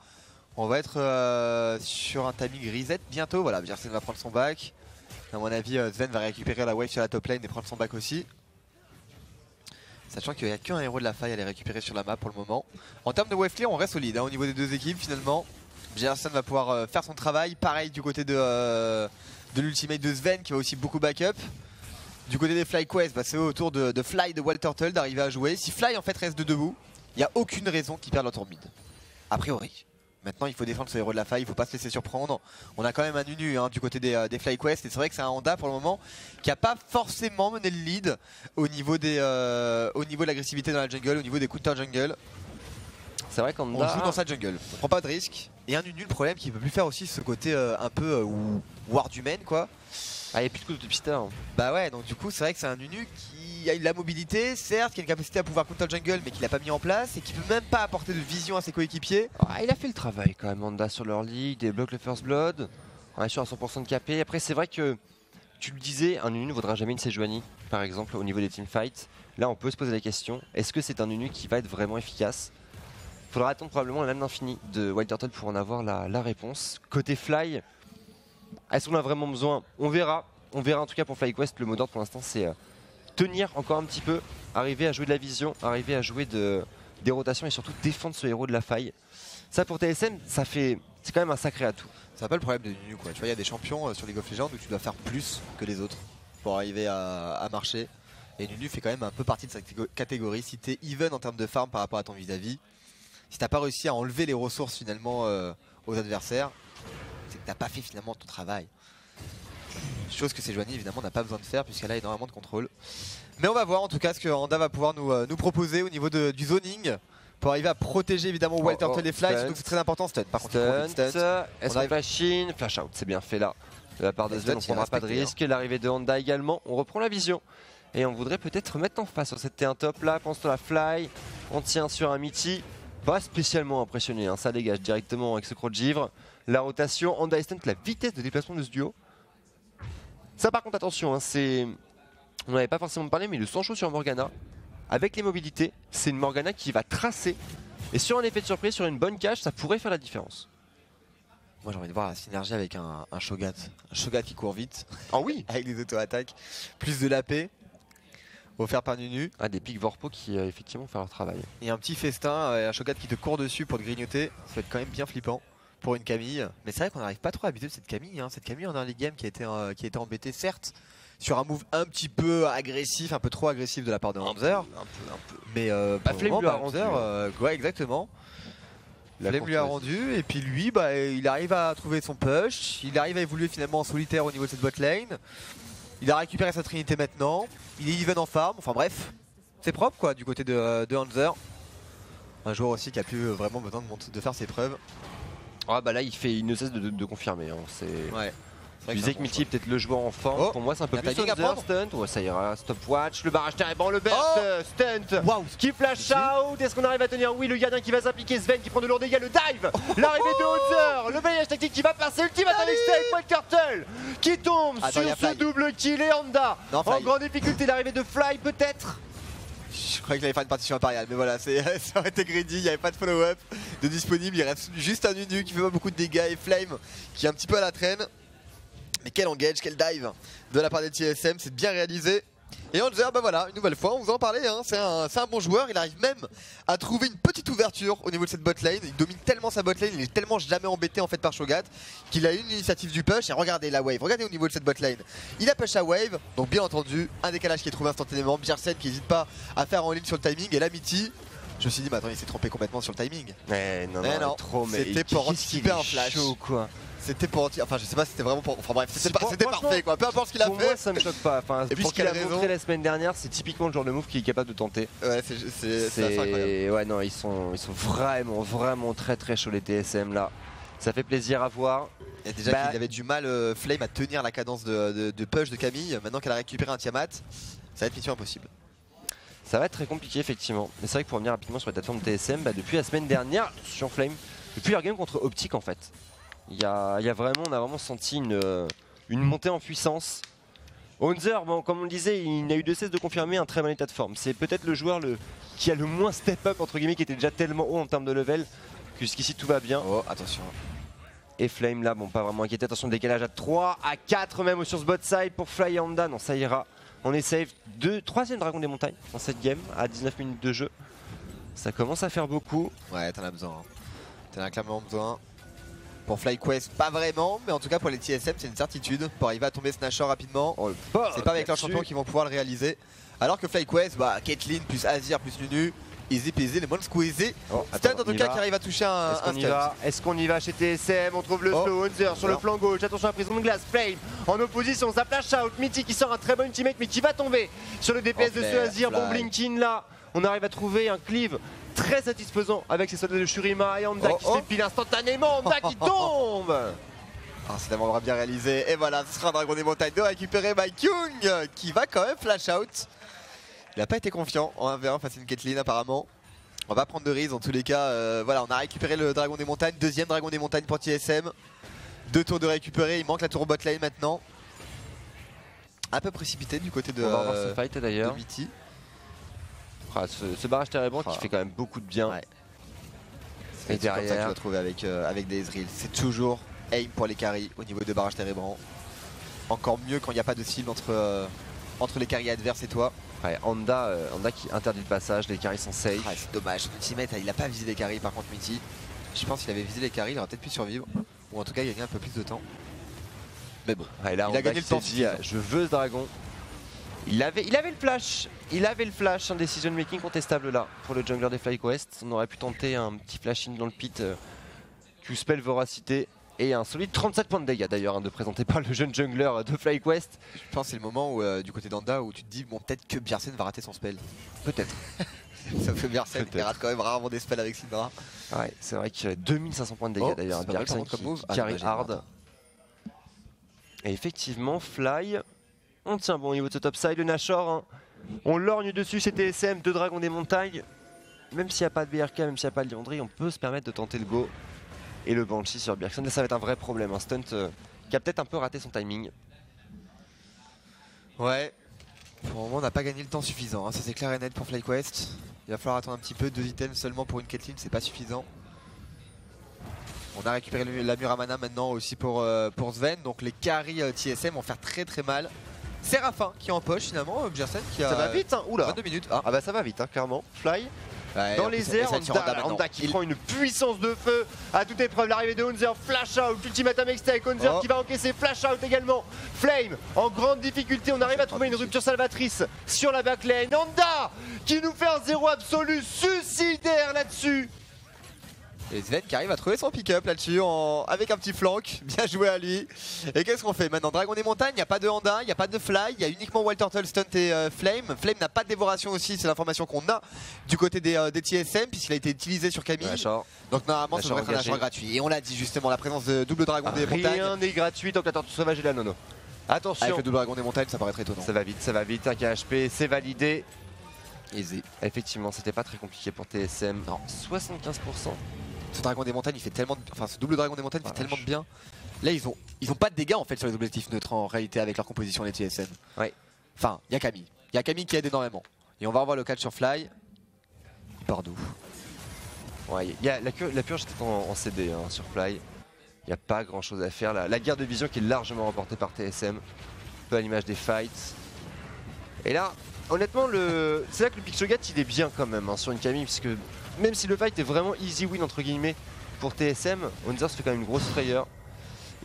On va être sur un timing reset bientôt, voilà, Bjersen va prendre son back. À mon avis Sven va récupérer la wave sur la top lane et prendre son back aussi. Sachant qu'il n'y a qu'un héros de la faille à les récupérer sur la map pour le moment. En termes de wave clear, on reste solide au niveau des deux équipes finalement. Bjersen va pouvoir faire son travail. Pareil du côté de l'ultimate de Sven qui va aussi beaucoup backup. Du côté des FlyQuest, c'est au tour de Fly de Wild Turtle d'arriver à jouer. Si Fly en fait reste debout, il n'y a aucune raison qu'ils perdent leur tour mid. A priori. Maintenant il faut défendre ce héros de la faille, il ne faut pas se laisser surprendre. On a quand même un Nunu du côté des FlyQuest et c'est vrai que c'est un Honda pour le moment qui n'a pas forcément mené le lead au niveau de l'agressivité dans la jungle, au niveau des coups de jungle. C'est vrai qu'on joue dans sa jungle, on prend pas de risque. Et un Nunu, le problème qu'il ne peut plus faire aussi ce côté un peu ward humain quoi. Ah, il n'y a plus de coups de pisteur. Bah ouais, donc du coup c'est vrai que c'est un Nunu qui a de la mobilité, certes, qui a une capacité à pouvoir counter jungle mais qui l'a pas mis en place et qui peut même pas apporter de vision à ses coéquipiers. Ah, il a fait le travail quand même Honda sur leur league, débloque le first blood, on est sûr à 100% de KP. Après c'est vrai que tu le disais, un Nunu ne vaudra jamais une Sejuani par exemple au niveau des teamfights. Là on peut se poser la question, est-ce que c'est un Nunu qui va être vraiment efficace? Il faudra attendre probablement l'âme d'infini de Wild Turtle pour en avoir la réponse. Côté Fly, est-ce qu'on a vraiment besoin? On verra en tout cas pour FlyQuest. Le mot d'ordre pour l'instant c'est tenir encore un petit peu, arriver à jouer de la vision, arriver à jouer des rotations et surtout défendre ce héros de la faille. Ça pour TSM, c'est quand même un sacré atout. C'est un peu le problème de Nunu quoi. Tu vois, il y a des champions sur League of Legends où tu dois faire plus que les autres pour arriver à marcher. Et Nunu fait quand même un peu partie de cette catégorie. Si t'es even en termes de farm par rapport à ton vis-à-vis, si t'as pas réussi à enlever les ressources finalement aux adversaires, c'est que t'as pas fait finalement ton travail. Chose que Sejuani évidemment n'a pas besoin de faire puisqu'elle a énormément de contrôle. Mais on va voir en tout cas ce que Honda va pouvoir nous proposer au niveau du zoning pour arriver à protéger évidemment Wild Turtle et Fly, donc c'est très important. Stun par contre, est-ce qu'on flash in, flash out, c'est bien fait là. De la part de Sven, on prendra pas de risque. L'arrivée de Honda également, on reprend la vision. Et on voudrait peut-être mettre en face sur cette T1 top là, pense à la Fly, on tient sur un Mithy. Pas spécialement impressionné, ça dégage directement avec ce croc de givre. La rotation, Honda et Stunt, la vitesse de déplacement de ce duo. Ça par contre attention, on n'avait pas forcément parlé mais le sang chaud sur Morgana, avec les mobilités, c'est une Morgana qui va tracer. Et sur un effet de surprise, sur une bonne cache, ça pourrait faire la différence. Moi j'ai envie de voir la synergie avec un Shogat. Un Shogat qui court vite. Ah oui. Avec des auto-attaques. Plus de l'AP. offert par Nunu. Ah, des pics Vorpo qui effectivement font leur travail. Et un petit festin, un Shogat qui te court dessus pour te grignoter, ça va être quand même bien flippant pour une Camille. Mais c'est vrai qu'on n'arrive pas trop à habituer cette Camille. Hein. Cette Camille en early game qui a été embêtée, certes, sur un move un petit peu agressif, un peu trop agressif de la part de Hanser. Un peu. Mais Flame lui a rendu. Ouais, exactement. Flame lui a rendu, et puis lui, il arrive à trouver son push, il arrive à évoluer finalement en solitaire au niveau de cette bot lane. Il a récupéré sa trinité maintenant, il est even en farm, enfin bref, c'est propre quoi du côté de Hanser. Un joueur aussi qui a plus vraiment besoin de faire ses preuves. Ah bah là il ne cesse de confirmer. Hein. Ouais. Je disais que Mitty est peut-être le joueur en forme. Pour moi c'est un peu plus Hanser, stunt. Ouais, ça ira, stopwatch, le barrage terrible, le burst, stunt, qui flash out. Est-ce qu'on arrive à tenir? Oui, le gardien qui va s'appliquer, Sven qui prend de lourds dégâts, le dive, l'arrivée de Hanser, le balayage tactique qui va passer, ultimate avec Stake, White Turtle qui tombe sur ce double kill et Honda en grande difficulté, l'arrivée de Fly peut-être. Je croyais qu'il allait faire une partition impériale, mais voilà, ça aurait été greedy, il n'y avait pas de follow-up de disponible, il reste juste un Nunu qui fait pas beaucoup de dégâts et Flame qui est un petit peu à la traîne. Mais quel engage, quel dive de la part des TSM, c'est bien réalisé. Et Hanser, voilà, une nouvelle fois, on vous en parlait, hein, c'est un bon joueur, il arrive même à trouver une petite ouverture au niveau de cette bot lane. Il domine tellement sa bot lane, il est tellement jamais embêté en fait par Shogat qu'il a eu une initiative du push. Et regardez la wave, regardez au niveau de cette bot lane. Il a push à wave, donc bien entendu, un décalage qui est trouvé instantanément. Bjersen qui n'hésite pas à faire en ligne sur le timing, et la Mitty. Je me suis dit, mais attends, il s'est trompé complètement sur le timing. Non, trop, mais c'était pour anticiper un flash. Chaud, quoi. C'était pour enfin je sais pas si c'était vraiment pour, enfin bref c'était parfait quoi, peu importe ce qu'il a fait. Pour moi ça me choque pas, enfin et puis pour ce qu'il a montré la semaine dernière, c'est typiquement le genre de move qui est capable de tenter. Ouais, c'est incroyable. Ouais non, ils sont vraiment très chauds les TSM là. Ça fait plaisir à voir. Et déjà qu'il avait du mal Flame à tenir la cadence de push de Camille, maintenant qu'elle a récupéré un Tiamat, ça va être mission impossible. Ça va être très compliqué effectivement. Mais c'est vrai que pour revenir rapidement sur la plateforme TSM, depuis la semaine dernière, sur Flame, depuis leur game contre Optic en fait. On a vraiment senti une montée en puissance. Hanser, comme on le disait, il n'a eu de cesse de confirmer un très bon état de forme. C'est peut-être le joueur qui a le moins step up entre guillemets, qui était déjà tellement haut en termes de level que jusqu'ici tout va bien. Oh attention. Et Flame là, pas vraiment inquiété. Attention, décalage à 3, à 4 même sur ce bot side pour Fly et Honda. Non, ça ira. On est safe. 3e dragon des montagnes dans cette game à 19 minutes de jeu. Ça commence à faire beaucoup. Ouais, t'en as besoin. T'en as clairement besoin. Pour FlyQuest, pas vraiment, mais en tout cas pour les TSM, c'est une certitude. Pour arriver à tomber Snatcher rapidement, c'est pas avec leurs champions qu'ils vont pouvoir le réaliser. Alors que FlyQuest, Caitlyn plus Azir plus Nunu, easy peasy, les mondes squeezy. Stunt en tout cas qui arrive à toucher un stunt. Est-ce qu'on y va chez TSM? On trouve le slow Hanser sur le flanc gauche. Attention à la prison de glace. Flame en opposition, ça flash out. Mitty qui sort un très bon ultimate mais qui va tomber sur le DPS de ce Azir. Bon Blinkin là. On arrive à trouver un cleave très satisfaisant avec ses soldats de Shurima et Honda qui s'épile instantanément. Honda qui tombe. C'est d'abord bien réalisé. Et voilà, ce sera un dragon des montagnes de récupérer Mike Young qui va quand même flash out. Il n'a pas été confiant en 1v1 face à une Caitlyn apparemment. On va prendre de risques en tous les cas. Voilà, on a récupéré le dragon des montagnes. 2e dragon des montagnes pour TSM. 2 tours de récupérer. Il manque la tour bot lane maintenant. Un peu précipité du côté de, on va voir ce fight d'ailleurs. Mitty. Ce barrage terrible qui fait quand même beaucoup de bien. Ouais. Et derrière, comme ça que tu vas trouver avec des Ezreal. C'est toujours aim pour les carries au niveau de barrage Térébrant. Encore mieux quand il n'y a pas de cible entre les carries adverses et toi. Ouais, Honda qui interdit le passage, les carries sont safe. C'est dommage, son ultimate il n'a pas visé les carries par contre Mitty. Je pense qu'il avait visé les carries, il aurait peut-être pu survivre. Ou en tout cas gagner un peu plus de temps. Mais bon, là, il a gagné le temps. Dit, je veux ce dragon. Il avait le flash, un decision making contestable là pour le jungler des FlyQuest. On aurait pu tenter un petit flash in dans le pit Q-Spell Voracité et un solide 37 points de dégâts d'ailleurs de présenté par le jeune jungler de FlyQuest. Je pense que c'est le moment où du côté d'Anda où tu te dis bon peut-être que Bjersen va rater son spell. Peut-être. Ça fait Bjersen qui rate quand même rarement des spells avec Syndra. Ouais, c'est vrai qu'il a 2500 points de dégâts d'ailleurs. Bjersen qui carry hard. Et effectivement Fly, on tient bon au niveau de ce topside, le Nashor, on lorgne dessus chez TSM, 2 dragons des montagnes. Même s'il n'y a pas de BRK, même s'il n'y a pas de Liandry, on peut se permettre de tenter le go. Et le Banshee sur Bjersen, ça va être un vrai problème, un stunt qui a peut-être un peu raté son timing. Ouais, pour le moment on n'a pas gagné le temps suffisant, ça c'est clair et net pour FlyQuest. Il va falloir attendre un petit peu, 2 items seulement pour une Caitlyn, c'est pas suffisant. On a récupéré la Muramana maintenant aussi pour Sven, donc les carries TSM vont faire très mal. Séraphin qui empoche finalement, Bjersen qui a... Ça va vite, hein. Oula. 22 minutes. Ah bah ça va vite, hein, clairement. Fly. Ouais, dans les airs, Honda qui prend une puissance de feu à toute épreuve. L'arrivée de Hunzer, flash out, ultimatum extech, Hunzer qui va encaisser, flash out également. Flame en grande difficulté, on arrive à trouver une rupture salvatrice sur la backlane. Honda qui nous fait un 0 absolu suicidaire là-dessus. Et Sven qui arrive à trouver son pick-up là-dessus avec un petit flank, bien joué à lui. Et qu'est-ce qu'on fait maintenant? Dragon des montagnes, il n'y a pas de Honda, il n'y a pas de Fly, il y a uniquement Wild Turtle, Stunt et Flame. Flame n'a pas de dévoration aussi, c'est l'information qu'on a du côté des TSM puisqu'il a été utilisé sur Camille. Donc normalement ça devrait être un achat gratuit. Et on l'a dit justement, la présence de double dragon des montagnes. Rien n'est gratuit tant que la tortue sauvage est là, Nono. Attention. Avec le double dragon des montagnes, ça paraît très étonnant. Ça va vite, un KHP, c'est validé. Easy. Effectivement, c'était pas très compliqué pour TSM. Non, 75%. Ce dragon des montagnes il fait tellement de... Enfin ce double dragon des montagnes fait tellement de bien. Là ils ont pas de dégâts en fait sur les objectifs neutres en réalité avec leur composition les TSM. Ouais. Enfin il y a Camille. Il y a Camille qui aide énormément. Et on va revoir le catch sur Fly. Il part d'où? Ouais, y a la purge était en CD hein, sur Fly. Il n'y a pas grand chose à faire. La guerre de vision qui est largement remportée par TSM. Un peu à l'image des fights. Et là, honnêtement, c'est là que le Pixogat il est bien quand même hein, sur une Camille puisque même si le fight est vraiment easy win entre guillemets pour TSM, Hunzer se fait quand même une grosse frayeur.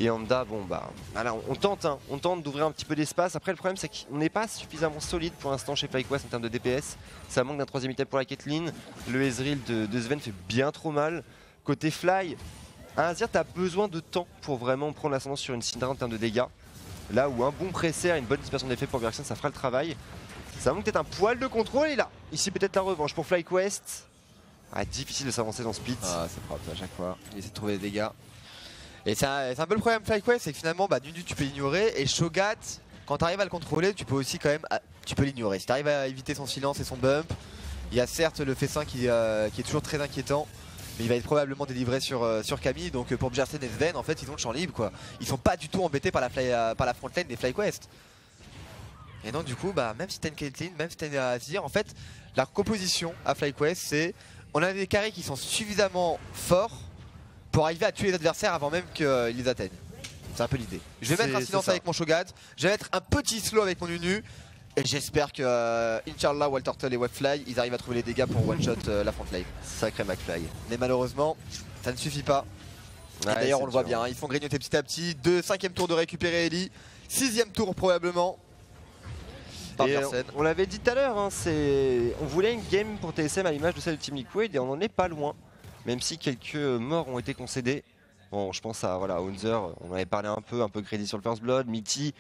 Et Honda, bon bah voilà, on tente d'ouvrir un petit peu d'espace. Après le problème c'est qu'on n'est pas suffisamment solide pour l'instant chez FlyQuest en termes de DPS. Ça manque d'un troisième item pour la Caitlyn. Le Ezreal de Sven fait bien trop mal. Côté Fly, à Azir t'as besoin de temps pour vraiment prendre l'ascendance sur une Syndra en termes de dégâts. Là où un bon presser, une bonne dispersion d'effet pour Bjergsen, ça fera le travail. Ça manque peut-être un poil de contrôle et là, ici peut-être la revanche pour FlyQuest. Ah, difficile de s'avancer dans Split. Ah, c'est propre à chaque fois. Il essaie de trouver des dégâts. Et c'est un peu le problème FlyQuest, c'est que finalement, Nunu tu peux l'ignorer. Et Shogat, quand tu arrives à le contrôler, tu peux aussi quand même tu peux l'ignorer. Si tu arrives à éviter son silence et son bump, il y a certes le Fessin qui est toujours très inquiétant. Mais il va être probablement délivré sur Camille. Donc pour Bjergsen et Sven, en fait, ils ont le champ libre quoi. Ils sont pas du tout embêtés par la frontline des FlyQuest. Et donc du coup, même si t'as une Caitlyn, même si t'as une Azir, en fait, la composition à FlyQuest, c'est on a des carrés qui sont suffisamment forts pour arriver à tuer les adversaires avant même qu'ils les atteignent. C'est un peu l'idée. Je vais mettre un silence avec mon Shogat, je vais mettre un petit slow avec mon Nunu. Et j'espère que Inch'Allah, Wild Turtle et Webfly, ils arrivent à trouver les dégâts pour one shot la frontline. Sacré McFly. Mais malheureusement, ça ne suffit pas. Ouais, et d'ailleurs on le voit bien, ils font grignoter petit à petit. 5e tour de récupérer Ellie, 6e tour probablement. Et on l'avait dit tout à l'heure, hein, on voulait une game pour TSM à l'image de celle de Team Liquid et on n'en est pas loin. Même si quelques morts ont été concédés. Bon, je pense à Hunzer, on en avait parlé un peu greedy sur le First Blood, Mitty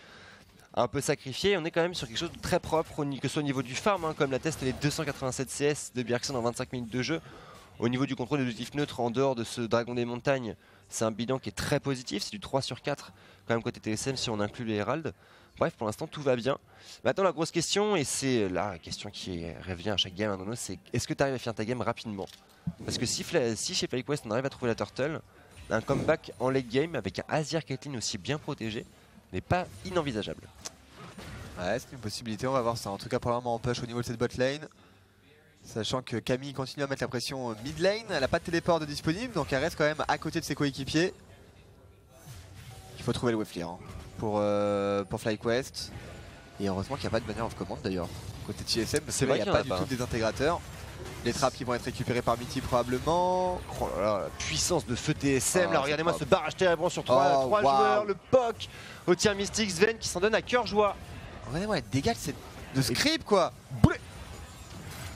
un peu sacrifié. On est quand même sur quelque chose de très propre, que ce soit au niveau du farm, hein, comme l'attestent les 287 CS de Bjergsen en 25 minutes de jeu. Au niveau du contrôle des objectifs neutres en dehors de ce Dragon des montagnes, c'est un bilan qui est très positif, c'est du 3 sur 4 quand même côté TSM si on inclut les Herald. Bref, pour l'instant tout va bien. Maintenant la grosse question, et c'est la question qui revient à chaque game à Nono, c'est est-ce que tu arrives à finir ta game rapidement? Parce que si chez FlyQuest on arrive à trouver la turtle, un comeback en late game avec un Azir Caitlyn aussi bien protégé n'est pas inenvisageable. Ouais, c'est une possibilité, on va voir ça. En tout cas, probablement en push au niveau de cette bot lane. Sachant que Camille continue à mettre la pression mid lane, elle n'a pas de téléport de disponible, donc elle reste quand même à côté de ses coéquipiers. Il faut trouver le wave clear hein, pour FlyQuest. Et heureusement qu'il n'y a pas de banner of command d'ailleurs. Côté TSM, c'est vrai qu'il n'y a pas du tout de désintégrateurs. Les trappes qui vont être récupérées par Mitty probablement. Oh là là, la puissance de feu TSM. Là, regardez-moi ce barrage terrible sur 3 joueurs. Le POC au tir mystique. Sven qui s'en donne à cœur joie. Regardez-moi les dégâts de ce creep quoi.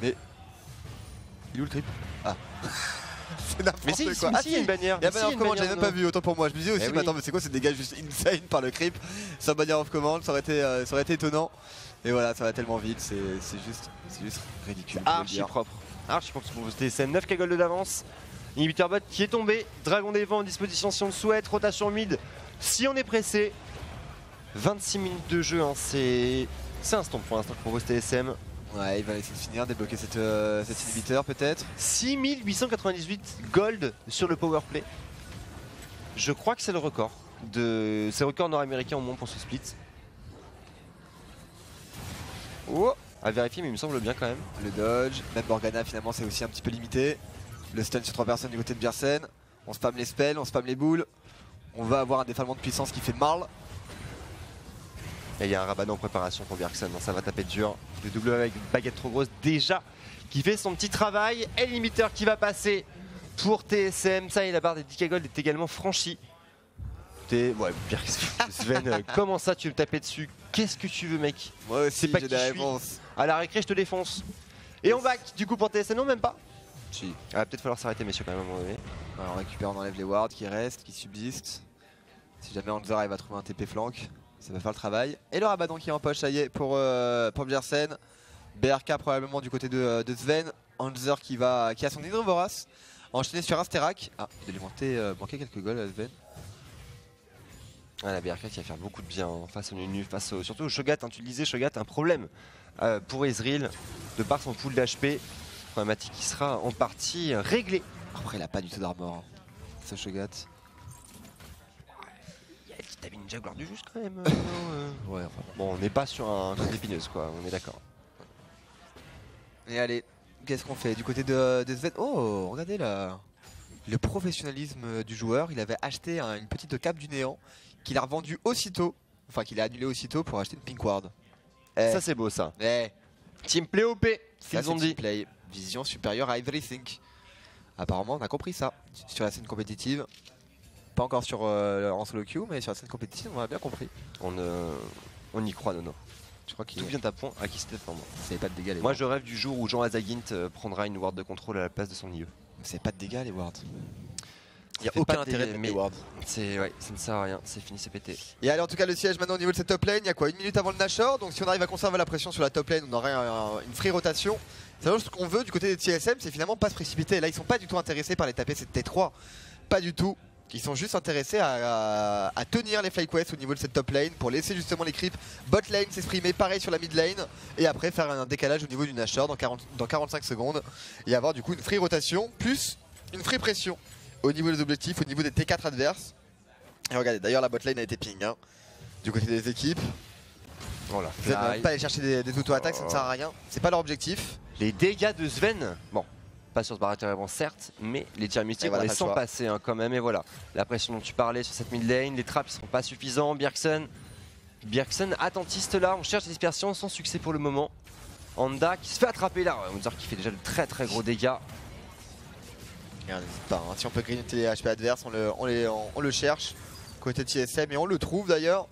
Mais il est où le creep? Ah. C'est n'importe quoi. Mais si, il y a une bannière. Il y a bannière of command, j'avais même pas vu, autant pour moi. Je me disais aussi, mais attends, mais c'est quoi ces dégâts juste insane par le creep? Sans bannière of command, ça aurait été étonnant. Et voilà, ça va tellement vite, c'est juste ridicule. Archi propre. Archi propre pour TSM. 9 gold d'avance. Inhibiteur bot qui est tombé. Dragon des vents en disposition si on le souhaite. Rotation mid si on est pressé. 26 minutes de jeu, hein. C'est un stomp pour l'instant que propose TSM. Ouais, il va essayer de finir, débloquer cet inhibiteur peut-être. 6898 gold sur le powerplay. Je crois que c'est le record. C'est le record nord-américain au moins pour ce split. Oh, à vérifier, mais il me semble bien quand même. Le dodge, même Morgana finalement c'est aussi un petit peu limité. Le stun sur 3 personnes du côté de Bjergsen. On spamme les spells, on spamme les boules. On va avoir un déferlement de puissance qui fait mal. Et il y a un Rabadon en préparation pour Bjergsen, ça va taper dur. Le double avec baguette trop grosse déjà qui fait son petit travail. Et le limiteur qui va passer pour TSM. Ça y est, la barre des 10K Gold est également franchie. Ouais, Sven, comment ça tu veux me taper dessus? Qu'est-ce que tu veux, mec? Moi aussi, c'est pas j'ai qui des je réponses. suis. À la récré, je te défonce. Et on back du coup pour TSM, non, même pas. Si. Ah, va peut-être falloir s'arrêter, messieurs, quand même à un moment donné. Alors, on récupère, on enlève les wards qui restent, qui subsistent. Si jamais Hanzer va trouver un TP flank, ça va faire le travail. Et le Rabadon qui est en poche, ça y est, pour Bjergsen. BRK probablement du côté de Sven. Hanzer qui a son Hydrovoras. Enchaîné sur un Sterak. Ah, il a manqué quelques goals à Sven. Ah, la BRK qui va faire beaucoup de bien face au Nunu, surtout au Shogat. Tu le disais, Shogat a un problème pour Ezreal de par son pool d'HP. Problématique qui sera en partie réglée. Après, il a pas du tout d'armor, ce Shogat. Il y a le petit Ninja gloire du juste quand même. Ouais, enfin, bon, on n'est pas sur un côté épineuse, quoi, on est d'accord. Et allez, qu'est-ce qu'on fait du côté de Sven? Oh, regardez là, le professionnalisme du joueur. Il avait acheté une petite cape du néant qu'il a revendue aussitôt, enfin qu'il a annulé aussitôt pour acheter une Pink Ward. Ça c'est beau ça. Team Play OP, ils ont dit. Play. Vision supérieure à everything. Apparemment on a compris ça sur la scène compétitive. Pas encore sur en solo queue, mais sur la scène compétitive on a bien compris. On y croit, Nono. Je crois qu'il tout vient à point à qui c'était de moi. C'est pas de dégâts les Moi je rêve du jour où Jean Azagint prendra une ward de contrôle à la place de son IE. C'est pas de dégâts les wards. Il n'y a aucun aucun intérêt de mettre des wards. Ouais, ça ne sert à rien, c'est fini, c'est pété. Et allez, en tout cas, le siège maintenant au niveau de cette top lane. Il y a quoi, 1 minute avant le Nashor. Donc si on arrive à conserver la pression sur la top lane, on aurait une free rotation. C'est ce qu'on veut du côté des TSM, c'est finalement pas se précipiter. Là, ils sont pas du tout intéressés par les taper cette T3. Pas du tout. Ils sont juste intéressés à tenir les FlyQuest au niveau de cette top lane pour laisser justement les creeps bot lane s'exprimer, pareil sur la mid lane, et après faire un décalage au niveau du Nashor dans 45 secondes et avoir du coup une free rotation plus une free pression au niveau des objectifs, au niveau des T4 adverses. Et regardez, d'ailleurs la bot lane a été ping du côté des équipes. Oh la Vous n'allez même pas aller chercher des auto-attaques, ça ne sert à rien. C'est pas leur objectif. Les dégâts de Sven, bon, pas sur ce barrage avant certes, mais les tirs mystiques on les sent passer quand même. Et voilà, la pression dont tu parlais sur cette mid lane, les traps ne sont pas suffisants. Bjergsen attentiste là, on cherche des dispersions sans succès pour le moment. Anda qui se fait attraper là, on va dire qu'il fait déjà de très gros dégâts. Et on n'hésite pas, si on peut grignoter les HP adverses, on le cherche côté TSM et on le trouve d'ailleurs.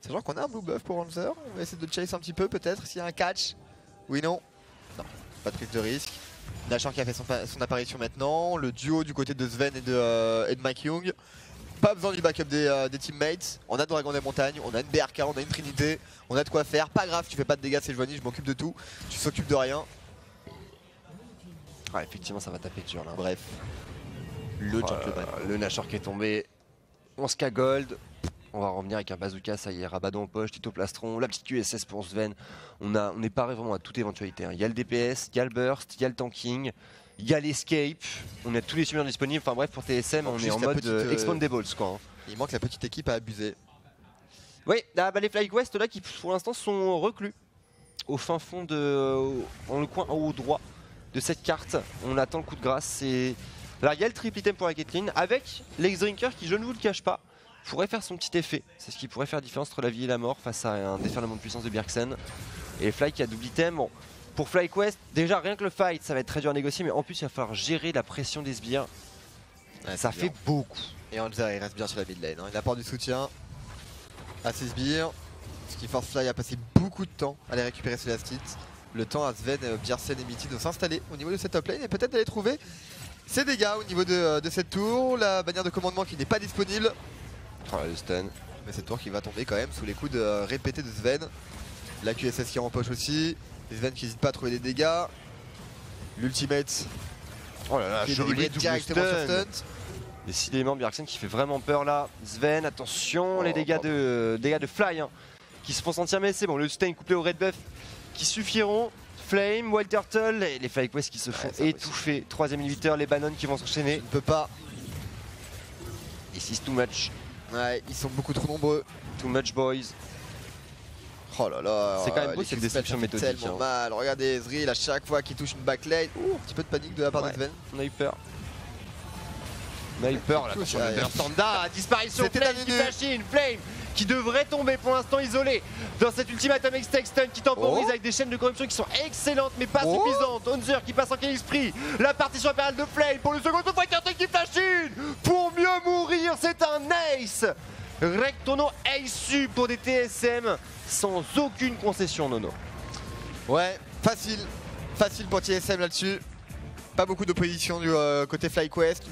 C'est genre qu'on a un blue buff pour Hanzer, on va essayer de chase un petit peu peut-être s'il y a un catch. Oui, non. Non, pas de prise de risque. Nashor qui a fait son apparition maintenant, le duo du côté de Sven et de Mike Young. Pas besoin du backup des teammates, on a Dragon des montagnes, on a une BRK, on a une Trinité, on a de quoi faire, pas grave, tu fais pas de dégâts, c'est Joanie, je m'occupe de tout, tu s'occupes de rien. Ouais, effectivement ça va taper dur là. Bref, le gentleman. Le Nashor qui est tombé, 11K gold. On va revenir avec un bazooka, ça y est, Rabadon en poche, Tito Plastron, la petite QSS pour Sven. On n'est pas vraiment à toute éventualité. Il y a le DPS, il y a le burst, il y a le tanking, il y a l'escape. On a tous les supérieurs disponibles. Enfin bref, pour TSM, on est en mode expandables quoi. Il manque la petite équipe à abuser. Oui, les FlyQuest là qui pour l'instant sont reclus au fin fond dans le coin en haut droit de cette carte. On attend le coup de grâce. Là, il y a le triple item pour la Caitlyn avec l'X-Drinker qui, je ne vous le cache pas, pourrait faire son petit effet. C'est ce qui pourrait faire la différence entre la vie et la mort face à un déferlement de puissance de Bjergsen. Et Fly qui a double item. Bon, pour FlyQuest, déjà rien que le fight, ça va être très dur à négocier, mais en plus il va falloir gérer la pression des sbires. Ouais, ça fait beaucoup. Et Hanzer il reste bien sur la mid lane. Il apporte du soutien à ses sbires, ce qui force Fly à passer beaucoup de temps à les récupérer sur la stit. Le temps à Sven, Bjergsen et Mitty de s'installer au niveau de cette top lane et peut-être d'aller trouver ses dégâts au niveau de cette tour. La bannière de commandement qui n'est pas disponible. Oh, le stun. Mais cette tour qui va tomber quand même sous les coups de répétés de Sven. La QSS qui rempoche aussi. Sven qui n'hésite pas à trouver des dégâts. L'ultimate. Oh là là, qui est directement sur stunt. Décidément Bjergsen qui fait vraiment peur là. Sven, attention, les dégâts de Fly qui se font sentir, mais c'est bon, le stun couplé au red buff qui suffiront. Flame, Wild Turtle et les FlyQuest qui se font étouffer. Troisième inhibiteur, les Bannon qui vont s'enchaîner. Je ne peux pas. Ici c'est too much. Ouais, ils sont beaucoup trop nombreux. Too much boys. Oh là là. C'est quand même beau cette destruction méthodique. Tellement mal. Regardez Ezreal à chaque fois qu'il touche une backlane. Ouh, un petit peu de panique de la part de Sven. On a eu peur. On a eu peur là sur le standard. Disparition. Flame qui flash in, Flame qui devrait tomber pour l'instant isolé dans cet ultimatum Extexton qui temporise avec des chaînes de corruption qui sont excellentes mais pas suffisantes. Onzer qui passe en quel esprit. La partition impériale de Flame pour le second tour, Fighter qui flash in pour mieux mourir. C'est un ace. Rectono ace pour des TSM sans aucune concession, Nono. Ouais, facile pour TSM là-dessus. Pas beaucoup d'opposition du côté FlyQuest,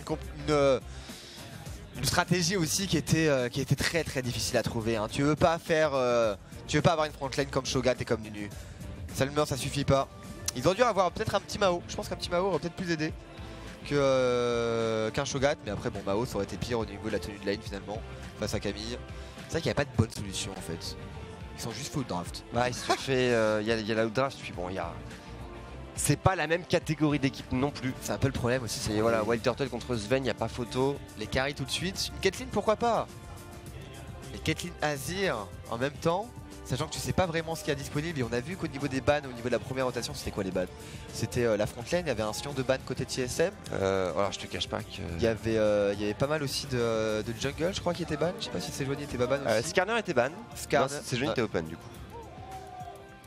une stratégie aussi qui était très difficile à trouver. Hein. Tu veux pas avoir une frontline comme Shogat et comme Nunu. Seulement ça suffit pas. Ils ont dû avoir peut-être un petit Mao. Je pense qu'un petit Mao aurait peut-être plus aidé qu'un Shogat. Mais après bon, Mao ça aurait été pire au niveau de la tenue de lane finalement face à Camille. C'est vrai qu'il n'y a pas de bonne solution en fait. Ils sont juste full draft. Ouais, il se fait, il y a la draft, puis bon, c'est pas la même catégorie d'équipe non plus. C'est un peu le problème aussi. C'est voilà, Wild Turtle contre Sven, il n'y a pas photo. Les carries tout de suite. Une Caitlyn, pourquoi pas. Et Caitlyn Azir en même temps, sachant que tu sais pas vraiment ce qu'il y a disponible. Et on a vu qu'au niveau des bans, au niveau de la première rotation, c'était quoi les bans? C'était la frontline, il y avait un sion de ban côté TSM. Alors je te cache pas que. Il y avait pas mal aussi de jungle, je crois, qui était ban. Je sais pas si Sejuani était pas ban aussi. Skarner était ban. Sejuani était open du coup.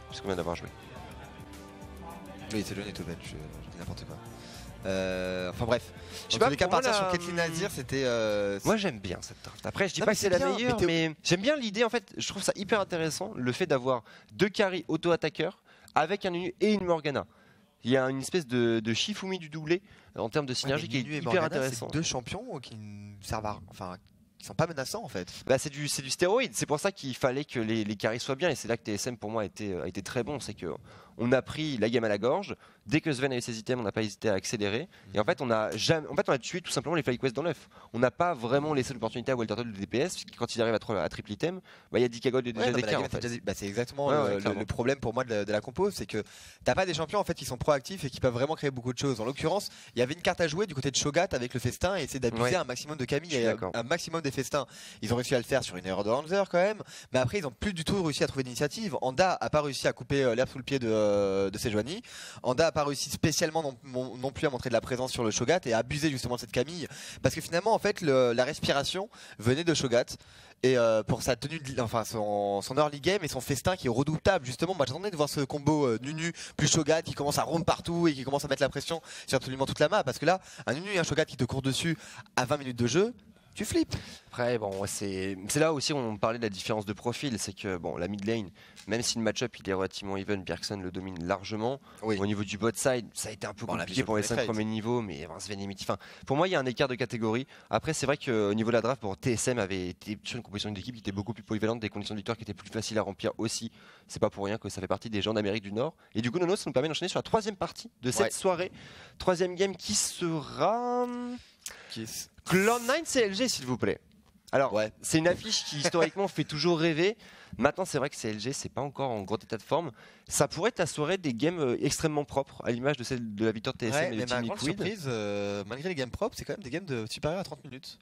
Parce qu'on vient d'avoir joué. Oui, Sejuani était open, je dis n'importe quoi. Enfin bref, je sais pas, les cas partir sur Caitlyn Azir, c'était. Moi j'aime bien cette draft. Après je dis pas que c'est la meilleure, mais j'aime bien l'idée en fait. Je trouve ça hyper intéressant le fait d'avoir deux carries auto-attaqueurs avec un Nunu et une Morgana. Il y a une espèce de Shifumi du doublé en termes de synergie qui est hyper intéressant. Deux champions qui ne servent à, enfin, qui sont pas menaçants en fait. Bah c'est du stéroïde. C'est pour ça qu'il fallait que les carries soient bien et c'est là que TSM pour moi a été très bon. C'est que on a pris la game à la gorge. Dès que Sven a eu ses items, on n'a pas hésité à accélérer. Et en fait, on a tué tout simplement les FlyQuest dans l'œuf. On n'a pas vraiment laissé l'opportunité à Wild Turtle de DPS. Quand il arrive à triple item, il y a 10 Gold et déjà d'écart. C'est exactement le problème pour moi de la compo, c'est que t'as pas des champions en fait qui sont proactifs et qui peuvent vraiment créer beaucoup de choses. En l'occurrence, il y avait une carte à jouer du côté de Shogat avec le festin et essayer d'abuser un maximum de Camille et un maximum des festins. Ils ont réussi à le faire sur une erreur de Hanser quand même, mais après ils ont plus du tout réussi à trouver d'initiative. Anda a pas réussi à couper l'herbe sous le pied de Sejuani. Anda a pas réussi spécialement non plus à montrer de la présence sur le Shogat et à abuser justement de cette Camille parce que finalement en fait la respiration venait de Shogat et pour sa tenue enfin son early game et son festin qui est redoutable justement. Moi j'attendais de voir ce combo Nunu plus Shogat qui commence à roam partout et qui commence à mettre la pression sur absolument toute la map parce que là un Nunu et un Shogat qui te court dessus à 20 minutes de jeu, tu flippes. Après, bon, c'est là aussi où on parlait de la différence de profil. C'est que bon, la mid lane, même si le match-up il est relativement even, Bjergsen le domine largement. Oui. Au niveau du bot side, ça a été un peu compliqué pour les 5 premiers niveaux, mais Sven est mythique. Enfin, pour moi, il y a un écart de catégorie. Après, c'est vrai qu'au niveau de la draft, TSM avait été sur une composition d'équipe qui était beaucoup plus polyvalente, des conditions de victoire qui étaient plus faciles à remplir aussi. C'est pas pour rien que ça fait partie des gens d'Amérique du Nord. Et du coup, Nono, ça nous permet d'enchaîner sur la troisième partie de cette soirée. Troisième game qui sera. Cloud9 CLG, s'il vous plaît. Alors, c'est une affiche qui historiquement fait toujours rêver. Maintenant, c'est vrai que CLG, c'est pas encore en gros état de forme. Ça pourrait être la soirée des games extrêmement propres, à l'image de celle de la victoire de TSM et de Team Liquid. Surprise, malgré les games propres, c'est quand même des games supérieurs à 30 minutes.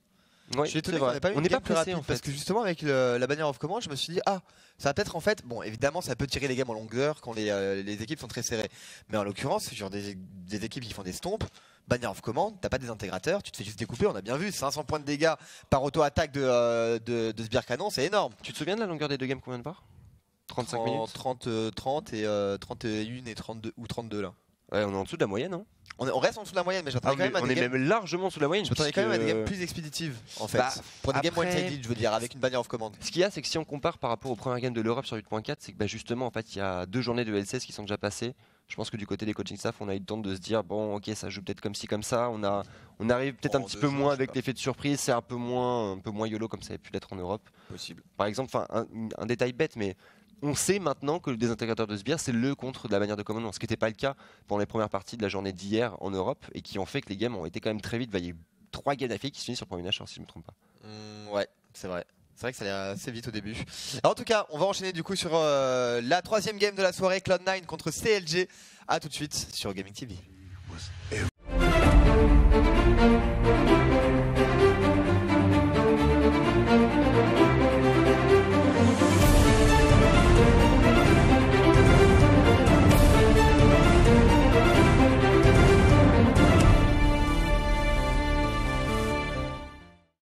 Ouais, je suis étonné qu'on n'ait pas eu une game plus rapide, en fait. Parce que justement avec la bannière of command, je me suis dit ça va peut-être en fait, bon évidemment ça peut tirer les games en longueur quand les équipes sont très serrées. Mais en l'occurrence, sur des équipes qui font des stompes, bannière of command, t'as pas des intégrateurs, tu te fais juste découper, on a bien vu, 500 points de dégâts par auto-attaque de Sbire Canon, c'est énorme. Tu te souviens de la longueur des deux games, combien de part 35 minutes 30 et 31 et 32 ou 32 là. Ouais, on est en dessous de la moyenne, hein. On reste en dessous de la moyenne, mais j'attendais quand même à des games. On est même largement sous la moyenne. J'attendais quand même à des games plus expéditives, en fait. Pour des games one-sided, je veux dire, avec une bannière of command. Ce qu'il y a, c'est que si on compare par rapport aux premières games de l'Europe sur 8.4, c'est que justement, en fait, il y a 2 journées de LCS qui sont déjà passées. Je pense que du côté des coaching staff, on a eu le temps de se dire bon, ok, ça joue peut-être comme ci, comme ça. On arrive peut-être un petit peu moins avec l'effet de surprise. C'est un peu moins YOLO comme ça avait pu l'être en Europe. Possible. Par exemple, un détail bête, mais on sait maintenant que le désintégrateur de Sbire, c'est le contre de la bannière de commandement, ce qui n'était pas le cas pendant les premières parties de la journée d'hier en Europe et qui ont fait que les games ont été quand même très vite. Il y a eu 3 games d'affilée qui se finissent sur le premier match, si je ne me trompe pas. Ouais, c'est vrai. C'est vrai que ça allait assez vite au début. Alors, en tout cas, on va enchaîner du coup sur la 3e game de la soirée, Cloud9 contre CLG. A tout de suite sur Gaming TV.